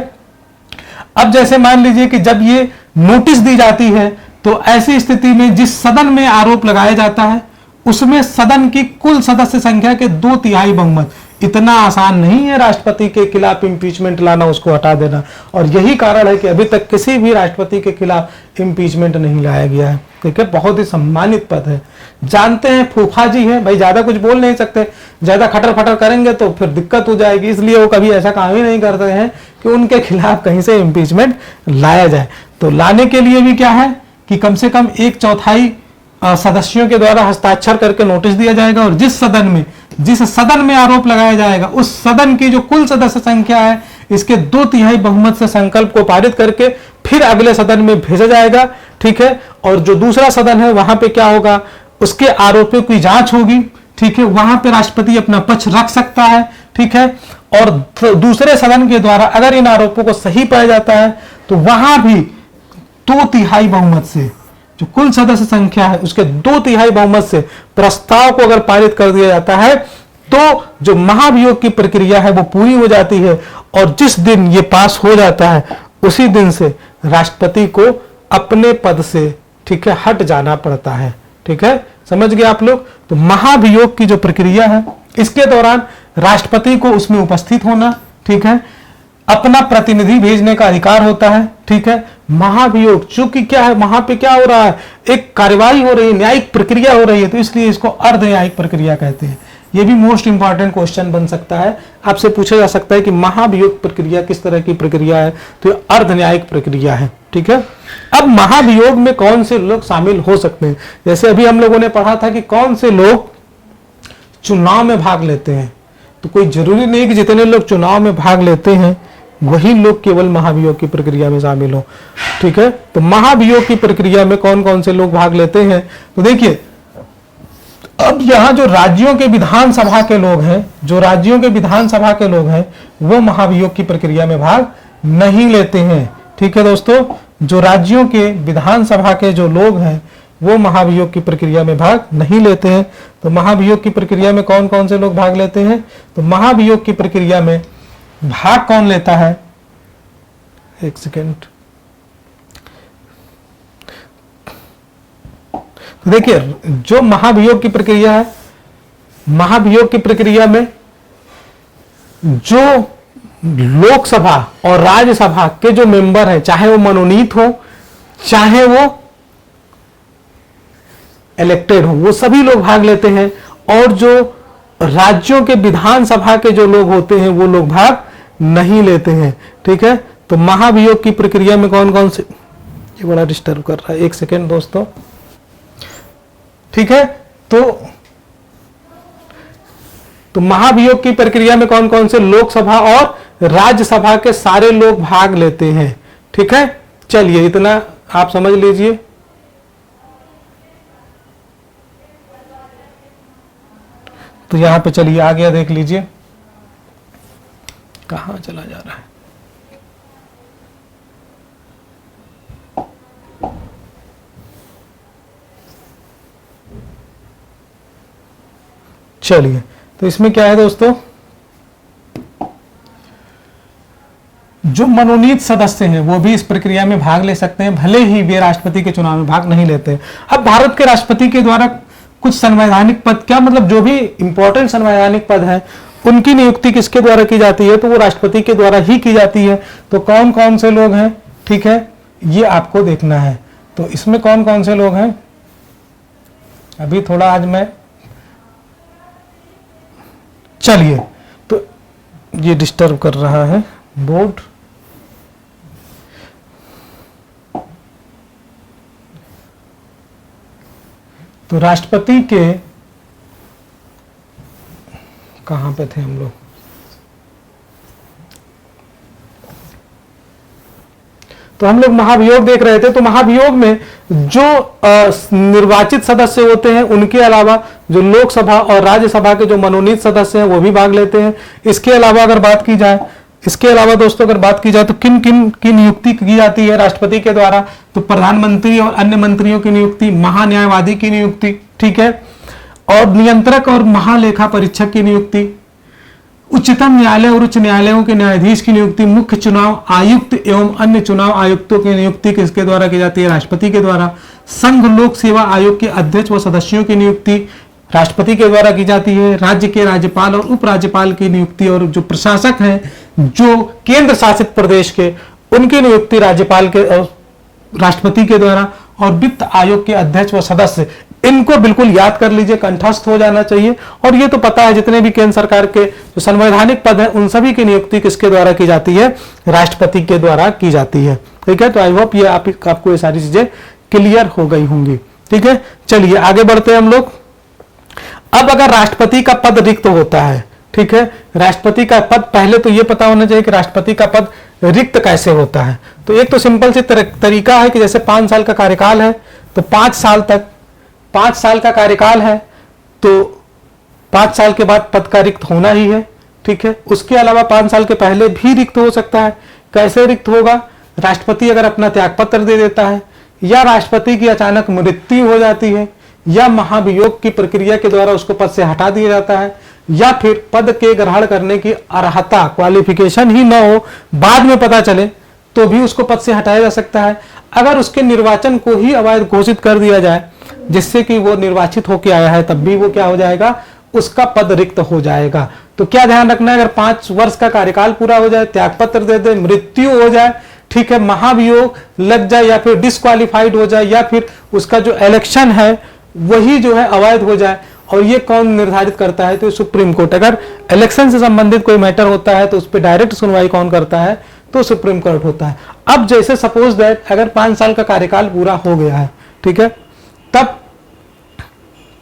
अब जैसे मान लीजिए कि जब ये नोटिस दी जाती है तो ऐसी स्थिति में जिस सदन में आरोप लगाया जाता है उसमें सदन की कुल सदस्य संख्या के 2/3 बहुमत, इतना आसान नहीं है राष्ट्रपति के खिलाफ इम्पीचमेंट लाना, उसको हटा देना। और यही कारण है कि अभी तक किसी भी राष्ट्रपति के खिलाफ इम्पीचमेंट नहीं लाया गया है। ठीक है, बहुत ही सम्मानित पद है। जानते हैं फूफा जी है भाई, ज्यादा कुछ बोल नहीं सकते, ज्यादा खटर फटर करेंगे तो फिर दिक्कत हो जाएगी, इसलिए वो कभी ऐसा काम ही नहीं करते हैं कि उनके खिलाफ कहीं से इम्पीचमेंट लाया जाए। तो लाने के लिए भी क्या है कि कम से कम 1/4 सदस्यों के द्वारा हस्ताक्षर करके नोटिस दिया जाएगा और जिस सदन में आरोप लगाया जाएगा उस सदन की जो कुल सदस्य संख्या है इसके 2/3 बहुमत से संकल्प को पारित करके फिर अगले सदन में भेजा जाएगा। ठीक है, और जो दूसरा सदन है वहां पे क्या होगा, उसके आरोपों की जांच होगी। ठीक है, वहां पे राष्ट्रपति अपना पक्ष रख सकता है। ठीक है, और दूसरे सदन के द्वारा अगर इन आरोपों को सही पाया जाता है तो वहां भी 2/3 बहुमत से, जो कुल सदस्य संख्या है उसके 2/3 बहुमत से प्रस्ताव को अगर पारित कर दिया जाता है तो जो महाभियोग की प्रक्रिया है वो पूरी हो जाती है और जिस दिन ये पास हो जाता है उसी दिन से राष्ट्रपति को अपने पद से, ठीक है, हट जाना पड़ता है। ठीक है, समझ गए आप लोग। तो महाभियोग की जो प्रक्रिया है इसके दौरान राष्ट्रपति को उसमें उपस्थित होना, ठीक है, अपना प्रतिनिधि भेजने का अधिकार होता है। ठीक है, महाभियोग चूंकि क्या है, वहां पे क्या हो रहा है, एक कार्यवाही हो रही है, न्यायिक प्रक्रिया हो रही है, तो इसलिए इसको अर्ध न्यायिक प्रक्रिया कहते हैं। यह भी मोस्ट इंपॉर्टेंट क्वेश्चन बन सकता है, आपसे पूछा जा सकता है कि महाभियोग प्रक्रिया किस तरह की प्रक्रिया है, तो यह अर्ध न्यायिक प्रक्रिया है। ठीक है, अब महाभियोग में कौन से लोग शामिल हो सकते हैं, जैसे अभी हम लोगों ने पढ़ा था कि कौन से लोग चुनाव में भाग लेते हैं, तो कोई जरूरी नहीं कि जितने लोग चुनाव में भाग लेते हैं वही लोग केवल महाभियोग की प्रक्रिया में शामिल हो। ठीक है, तो महाभियोग की प्रक्रिया में कौन कौन से लोग भाग लेते हैं, तो देखिए अब यहां जो राज्यों के विधानसभा के लोग हैं, जो राज्यों के विधानसभा के लोग हैं वो महाभियोग की प्रक्रिया में भाग नहीं लेते हैं। ठीक है दोस्तों, जो राज्यों के विधानसभा के जो लोग हैं वो महाभियोग की प्रक्रिया में भाग नहीं लेते हैं। तो महाभियोग की प्रक्रिया में कौन कौन से लोग भाग लेते हैं, तो महाभियोग की प्रक्रिया में भाग कौन लेता है, एक सेकेंड, तो देखिए जो महाभियोग की प्रक्रिया है, महाभियोग की प्रक्रिया में जो लोकसभा और राज्यसभा के जो मेंबर हैं, चाहे वो मनोनीत हो चाहे वो इलेक्टेड हो, वो सभी लोग भाग लेते हैं। और जो राज्यों के विधानसभा के जो लोग होते हैं वो लोग भाग नहीं लेते हैं। ठीक है, तो महाभियोग की प्रक्रिया में कौन कौन से, ये बड़ा डिस्टर्ब कर रहा है, एक सेकेंड दोस्तों। ठीक है, तो महाभियोग की प्रक्रिया में कौन कौन से लोकसभा और राज्यसभा के सारे लोग भाग लेते हैं। ठीक है, चलिए इतना आप समझ लीजिए। तो यहां पे चलिए आ गया, देख लीजिए कहां चला जा रहा है। चलिए, तो इसमें क्या है दोस्तों, जो मनोनीत सदस्य हैं वो भी इस प्रक्रिया में भाग ले सकते हैं, भले ही वे राष्ट्रपति के चुनाव में भाग नहीं लेते हैं। अब भारत के राष्ट्रपति के द्वारा कुछ संवैधानिक पद, क्या मतलब जो भी इंपॉर्टेंट संवैधानिक पद है उनकी नियुक्ति किसके द्वारा की जाती है, तो वो राष्ट्रपति के द्वारा ही की जाती है। तो कौन कौन से लोग हैं, ठीक है, ये आपको देखना है। तो इसमें कौन कौन से लोग हैं, अभी थोड़ा आज मैं, चलिए, तो ये डिस्टर्ब कर रहा है बोर्ड। तो राष्ट्रपति के, कहां पे थे हम लोग, तो हम लोग महाभियोग देख रहे थे। तो महाभियोग में जो निर्वाचित सदस्य होते हैं उनके अलावा जो लोकसभा और राज्यसभा के जो मनोनीत सदस्य हैं वो भी भाग लेते हैं। इसके अलावा अगर बात की जाए, इसके अलावा दोस्तों अगर बात की जाए तो किन किन की नियुक्ति की जाती है राष्ट्रपति के द्वारा, तो प्रधानमंत्री और अन्य मंत्रियों की नियुक्ति, महान्यायवादी की नियुक्ति, ठीक है, और नियंत्रक और महालेखा परीक्षक की नियुक्ति, उच्चतम न्यायालय और उच्च न्यायालयों के न्यायाधीश की नियुक्ति, मुख्य चुनाव आयुक्त एवं अन्य चुनाव आयुक्तों की नियुक्ति किसके द्वारा की जाती है, राष्ट्रपति के द्वारा। संघ लोक सेवा आयोग के अध्यक्ष व सदस्यों की नियुक्ति राष्ट्रपति के द्वारा की जाती है। राज्य के राज्यपाल और उपराज्यपाल की नियुक्ति और जो प्रशासक हैं जो केंद्र शासित प्रदेश के, उनकी नियुक्ति राज्यपाल के और राष्ट्रपति के द्वारा। और वित्त आयोग के अध्यक्ष व सदस्य, इनको बिल्कुल याद कर लीजिए, कंठस्थ हो जाना चाहिए। और ये तो पता है जितने भी केंद्र सरकार के जो संवैधानिक पद हैं उन सभी की नियुक्ति किसके द्वारा की जाती है, राष्ट्रपति के द्वारा की जाती है। ठीक है, तो आई होप ये आपको ये सारी चीजें क्लियर हो गई होंगी। ठीक है, चलिए आगे बढ़ते हैं हम लोग। अब अगर राष्ट्रपति का पद रिक्त होता है, ठीक है, राष्ट्रपति का पद, पहले तो ये पता होना चाहिए कि राष्ट्रपति का पद रिक्त कैसे होता है। तो एक तो सिंपल सी तरीका है कि जैसे 5 साल का कार्यकाल है तो 5 साल तक, 5 साल का कार्यकाल है तो 5 साल के बाद पद का रिक्त होना ही है। ठीक है, उसके अलावा 5 साल के पहले भी रिक्त हो सकता है। कैसे रिक्त होगा, राष्ट्रपति अगर अपना त्यागपत्र दे देता है, या राष्ट्रपति की अचानक मृत्यु हो जाती है, या महाभियोग की प्रक्रिया के द्वारा उसको पद से हटा दिया जाता है, या फिर पद के ग्रहण करने की अर्हता, क्वालिफिकेशन ही ना हो, बाद में पता चले तो भी उसको पद से हटाया जा सकता है। अगर उसके निर्वाचन को ही अवैध घोषित कर दिया जाए जिससे कि वो निर्वाचित होकर आया है, तब भी वो क्या हो जाएगा, उसका पद रिक्त हो जाएगा। तो क्या ध्यान रखना है, अगर 5 वर्ष का कार्यकाल पूरा हो जाए, त्यागपत्र दे दे, मृत्यु हो जाए, ठीक है, महाभियोग लग जाए, या फिर डिस्क्वालिफाइड हो जाए, या फिर उसका जो इलेक्शन है वही जो है अवैध हो जाए, और ये कौन निर्धारित करता है, तो सुप्रीम कोर्ट। अगर इलेक्शन से संबंधित कोई मैटर होता है तो उस पर डायरेक्ट सुनवाई कौन करता है, तो सुप्रीम कोर्ट होता है। अब जैसे सपोज दैट अगर 5 साल का कार्यकाल पूरा हो गया है, ठीक है, तब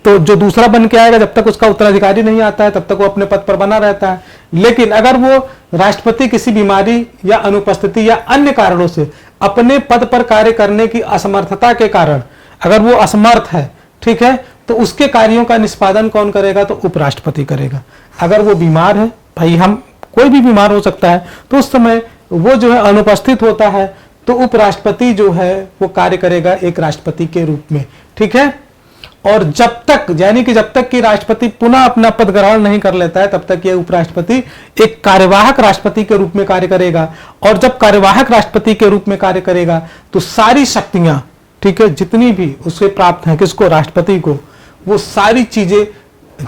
तो जो दूसरा बन के आएगा, जब तक उसका उत्तराधिकारी नहीं आता है तब तक वो अपने पद पर बना रहता है। लेकिन अगर वो राष्ट्रपति किसी बीमारी या अनुपस्थिति या अन्य कारणों से अपने पद पर कार्य करने की असमर्थता के कारण अगर वो असमर्थ है, ठीक है, तो उसके कार्यों का निष्पादन कौन करेगा, तो उपराष्ट्रपति करेगा। अगर वो बीमार है, भाई हम कोई भी बीमार हो सकता है, तो उस समय वो जो है अनुपस्थित होता है, तो उपराष्ट्रपति जो है वो कार्य करेगा एक राष्ट्रपति के रूप में। ठीक है, और जब तक, यानी कि जब तक कि राष्ट्रपति पुनः अपना पद ग्रहण नहीं कर लेता है, तब तक ये उपराष्ट्रपति एक कार्यवाहक राष्ट्रपति के रूप में कार्य करेगा। और जब कार्यवाहक राष्ट्रपति के रूप में कार्य करेगा तो सारी शक्तियां, ठीक है, जितनी भी उससे प्राप्त हैं, किसको, राष्ट्रपति को, वो सारी चीजें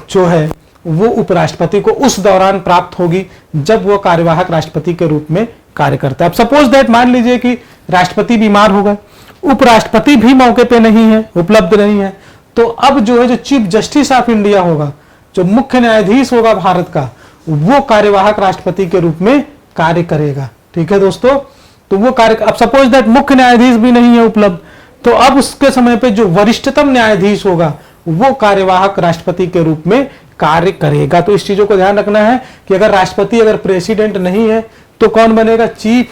जो है वो उपराष्ट्रपति को उस दौरान प्राप्त होगी जब वो कार्यवाहक राष्ट्रपति के रूप में कार्य करता है। अब सपोज दैट मान लीजिए कि राष्ट्रपति बीमार हो गए, उपराष्ट्रपति भी मौके पे नहीं है, उपलब्ध नहीं है, तो अब जो है जो चीफ जस्टिस ऑफ इंडिया होगा, जो मुख्य न्यायाधीश होगा भारत का, वो कार्यवाहक राष्ट्रपति के रूप में कार्य करेगा। ठीक है दोस्तों, तो वो कार्य, अब सपोज दैट मुख्य न्यायाधीश भी नहीं है उपलब्ध, तो अब उसके समय पे जो वरिष्ठतम न्यायाधीश होगा वो कार्यवाहक राष्ट्रपति के रूप में कार्य करेगा। तो इस चीजों को ध्यान रखना है कि अगर राष्ट्रपति, अगर प्रेसिडेंट नहीं है तो कौन बनेगा, चीफ,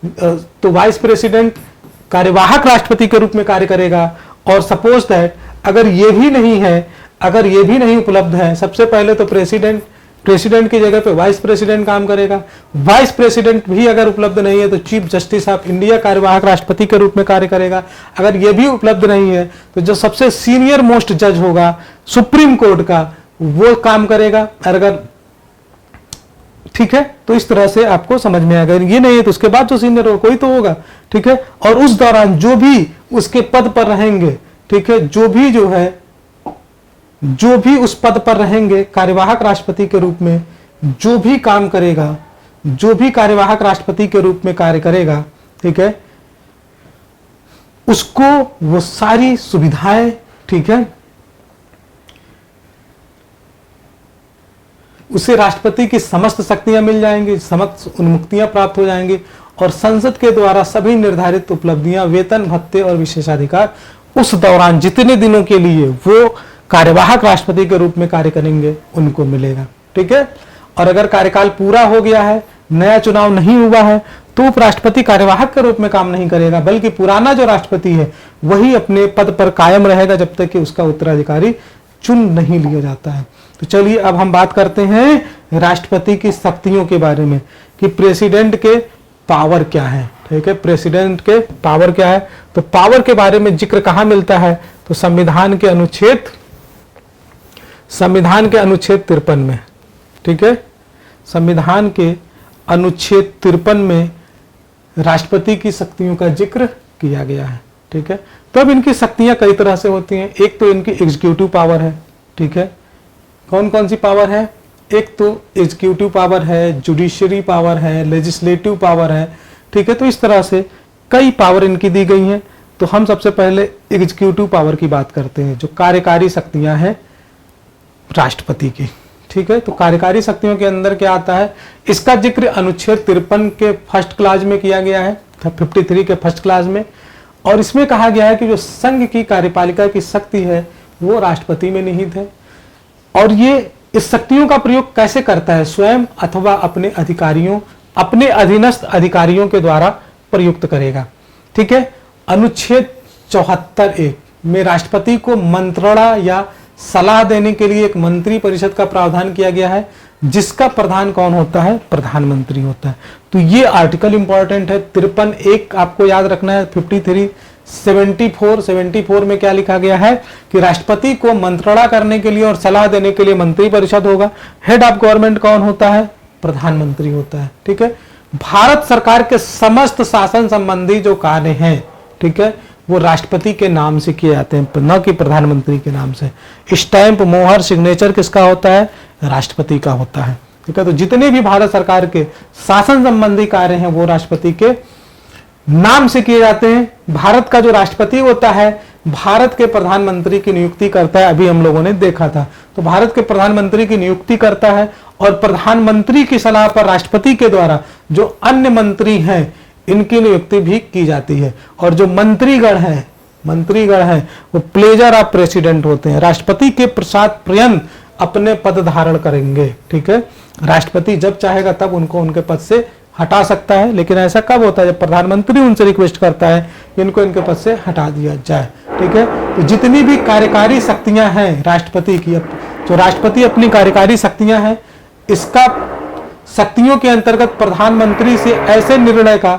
तो वाइस प्रेसिडेंट कार्यवाहक राष्ट्रपति के रूप में कार्य करेगा। और सपोज दैट अगर ये भी नहीं है, अगर ये भी नहीं उपलब्ध है, सबसे पहले तो प्रेसिडेंट की जगह पे वाइस प्रेसिडेंट काम करेगा। वाइस प्रेसिडेंट भी अगर उपलब्ध नहीं है तो चीफ जस्टिस ऑफ इंडिया कार्यवाहक राष्ट्रपति के रूप में कार्य करेगा। अगर ये भी उपलब्ध नहीं है तो जो सबसे सीनियर मोस्ट जज होगा सुप्रीम कोर्ट का, वो काम करेगा। अगर ठीक है, तो इस तरह से आपको समझ में आएगा। ये नहीं है तो उसके बाद जो सीनियर होगा कोई तो होगा। ठीक है, और उस दौरान जो भी उसके पद पर रहेंगे, ठीक है, जो भी उस पद पर रहेंगे कार्यवाहक राष्ट्रपति के रूप में, जो भी काम करेगा, जो भी कार्यवाहक राष्ट्रपति के रूप में कार्य करेगा, ठीक है, उसको वो सारी सुविधाएं, ठीक है, उसे राष्ट्रपति की समस्त शक्तियां मिल जाएंगी, समस्त उन्मुक्तियां प्राप्त हो जाएंगी और संसद के द्वारा सभी निर्धारित उपलब्धियां, वेतन, भत्ते और विशेषाधिकार उस दौरान जितने दिनों के लिए वो कार्यवाहक राष्ट्रपति के रूप में कार्य करेंगे उनको मिलेगा। ठीक है, और अगर कार्यकाल पूरा हो गया है, नया चुनाव नहीं हुआ है, तो उपराष्ट्रपति कार्यवाहक के रूप में काम नहीं करेगा, बल्कि पुराना जो राष्ट्रपति है वही अपने पद पर कायम रहेगा जब तक कि उसका उत्तराधिकारी चुन नहीं लिया जाता है। तो चलिए अब हम बात करते हैं राष्ट्रपति की शक्तियों के बारे में कि प्रेसिडेंट के पावर क्या है। ठीक है, प्रेसिडेंट के पावर क्या है, तो पावर के बारे में जिक्र कहां मिलता है, तो संविधान के अनुच्छेद 53 में। ठीक है, संविधान के अनुच्छेद 53 में राष्ट्रपति की शक्तियों का जिक्र किया गया है। ठीक है, तो अब इनकी शक्तियां कई तरह से होती हैं। एक तो इनकी एग्जीक्यूटिव पावर है। ठीक है, कौन कौन सी पावर है, एक तो एग्जीक्यूटिव पावर है, जुडिशियरी पावर है, लेजिस्लेटिव पावर है। ठीक है, तो इस तरह से कई पावर इनकी दी गई हैं। तो हम सबसे पहले एग्जीक्यूटिव पावर की बात करते हैं, जो कार्यकारी शक्तियां हैं राष्ट्रपति की। ठीक है, तो कार्यकारी शक्तियों के अंदर क्या आता है, इसका जिक्र अनुच्छेद 53 के फर्स्ट क्लाज में किया गया है, 53 के फर्स्ट क्लाज में, और इसमें कहा गया है कि जो संघ की कार्यपालिका की शक्ति है वो राष्ट्रपति में निहित है और ये इस शक्तियों का प्रयोग कैसे करता है, स्वयं अथवा अपने अधिकारियों, अपने अधीनस्थ अधिकारियों के द्वारा प्रयुक्त करेगा। ठीक है, अनुच्छेद 74(1) में राष्ट्रपति को मंत्रणा या सलाह देने के लिए एक मंत्री परिषद का प्रावधान किया गया है, जिसका प्रधान कौन होता है, प्रधानमंत्री होता है। तो ये आर्टिकल इंपॉर्टेंट है। 53(1) आपको याद रखना है। 53 74 में क्या लिखा गया है कि राष्ट्रपति को मंत्रणा करने के लिए और सलाह देने के लिए मंत्री परिषद होगा। हेड ऑफ गवर्नमेंट कौन होता है, प्रधानमंत्री होता है। ठीक है, भारत सरकार के समस्त शासन संबंधी जो कार्य हैं, ठीक है, वो राष्ट्रपति के नाम से किए जाते हैं, न कि प्रधानमंत्री के नाम से। स्टैंप, मोहर, सिग्नेचर किसका होता है, राष्ट्रपति का होता है। ठीक है, तो जितने भी भारत सरकार के शासन संबंधी कार्य हैं वो राष्ट्रपति के नाम से किए जाते हैं। भारत का जो राष्ट्रपति होता है भारत के प्रधानमंत्री की नियुक्ति करता है, अभी हम लोगों ने देखा था। तो भारत के प्रधानमंत्री की नियुक्ति करता है और प्रधानमंत्री की सलाह पर राष्ट्रपति के द्वारा जो अन्य मंत्री हैं इनकी नियुक्ति भी की जाती है। और जो मंत्रीगण हैं वो प्लेजर ऑफ प्रेसिडेंट होते हैं, राष्ट्रपति के प्रसाद पर्यंत अपने पद धारण करेंगे। ठीक है, राष्ट्रपति जब चाहेगा तब उनको उनके पद से हटा सकता है, लेकिन ऐसा कब होता है, जब प्रधानमंत्री उनसे रिक्वेस्ट करता है इनको इनके पद से हटा दिया जाए। ठीक है, तो जितनी भी कार्यकारी शक्तियां हैं राष्ट्रपति की, जो राष्ट्रपति अपनी कार्यकारी शक्तियां हैं, इसका शक्तियों के अंतर्गत प्रधानमंत्री से ऐसे निर्णय का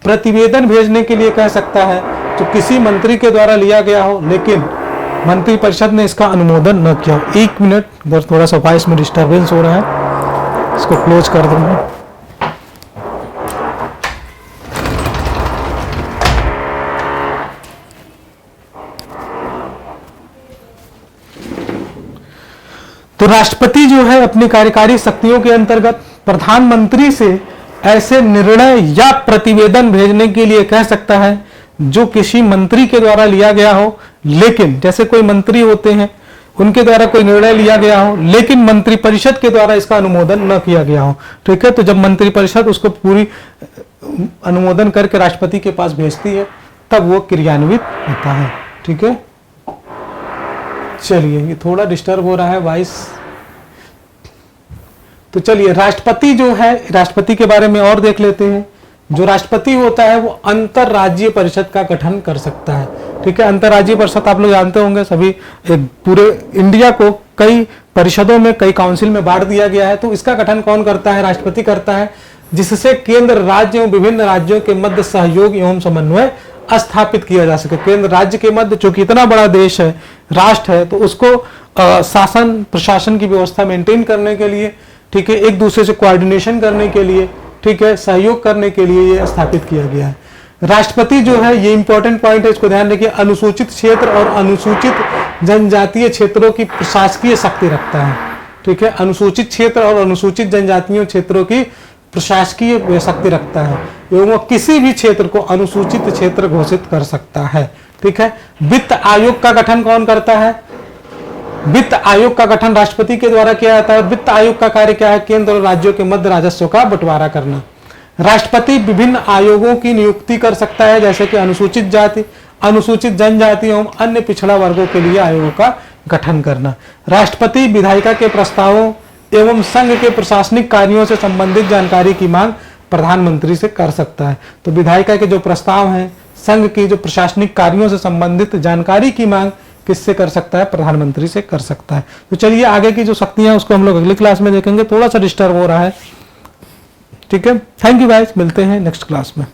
प्रतिवेदन भेजने के लिए कह सकता है जो किसी मंत्री के द्वारा लिया गया हो, लेकिन मंत्री परिषद ने इसका अनुमोदन न किया। 1 मिनट, थोड़ा सा वॉइस में डिस्टर्बेंस हो रहा है, इसको क्लोज कर दूंगा। तो राष्ट्रपति जो है अपनी कार्यकारी शक्तियों के अंतर्गत प्रधानमंत्री से ऐसे निर्णय या प्रतिवेदन भेजने के लिए कह सकता है जो किसी मंत्री के द्वारा लिया गया हो, लेकिन जैसे कोई मंत्री होते हैं उनके द्वारा कोई निर्णय लिया गया हो लेकिन मंत्रिपरिषद के द्वारा इसका अनुमोदन न किया गया हो। ठीक है, तो जब मंत्रिपरिषद उसको पूरी अनुमोदन करके राष्ट्रपति के पास भेजती है तब वो क्रियान्वित होता है। ठीक है, चलिए ये थोड़ा डिस्टर्ब हो रहा है वॉइस, तो चलिए राष्ट्रपति जो है, राष्ट्रपति के बारे में और देख लेते हैं। जो राष्ट्रपति होता है वो अंतरराज्यीय परिषद का गठन कर सकता है। ठीक है, अंतरराज्यीय परिषद आप लोग जानते होंगे सभी, पूरे इंडिया को कई परिषदों में, कई काउंसिल में बांट दिया गया है। तो इसका गठन कौन करता है? राष्ट्रपति करता है, जिससे केंद्र राज्य एवं विभिन्न राज्यों के मध्य सहयोग एवं समन्वय स्थापित किया जा सके। केंद्र राज्य के मध्य, चूंकि इतना बड़ा देश है, राष्ट्र है, तो उसको शासन प्रशासन की व्यवस्था मेंटेन करने के लिए, ठीक है, एक दूसरे से कोऑर्डिनेशन करने के लिए, ठीक है, सहयोग करने के लिए ये स्थापित किया गया है। राष्ट्रपति जो है, ये इंपॉर्टेंट पॉइंट है, इसको ध्यान रखिए, अनुसूचित क्षेत्र और अनुसूचित जनजातीय क्षेत्रों की प्रशासकीय शक्ति रखता है। ठीक है, अनुसूचित क्षेत्र और अनुसूचित जनजातीय क्षेत्रों की प्रशासकीय शक्ति रखता है एवं वो किसी भी क्षेत्र को अनुसूचित क्षेत्र घोषित कर सकता है। ठीक है, वित्त आयोग का गठन कौन करता है? वित्त आयोग का गठन राष्ट्रपति के द्वारा किया जाता है। वित्त आयोग का कार्य क्या है? केंद्र और राज्यों के मध्य राजस्व का बंटवारा करना। राष्ट्रपति विभिन्न आयोगों की नियुक्ति कर सकता है, जैसे कि अनुसूचित जाति, अनुसूचित जनजाति एवं अन्य पिछड़ा वर्गों के लिए आयोगों का गठन करना। राष्ट्रपति विधायिका के प्रस्तावों एवं संघ के प्रशासनिक कार्यों से संबंधित जानकारी की मांग प्रधानमंत्री से कर सकता है। तो विधायिका के जो प्रस्ताव हैं, संघ की जो प्रशासनिक कार्यों से संबंधित जानकारी की मांग किससे कर सकता है? प्रधानमंत्री से कर सकता है। तो चलिए आगे की जो शक्तियां हैं उसको हम लोग अगली क्लास में देखेंगे। थोड़ा सा डिस्टर्ब हो रहा है। ठीक है, थैंक यू गाइस, मिलते हैं नेक्स्ट क्लास में।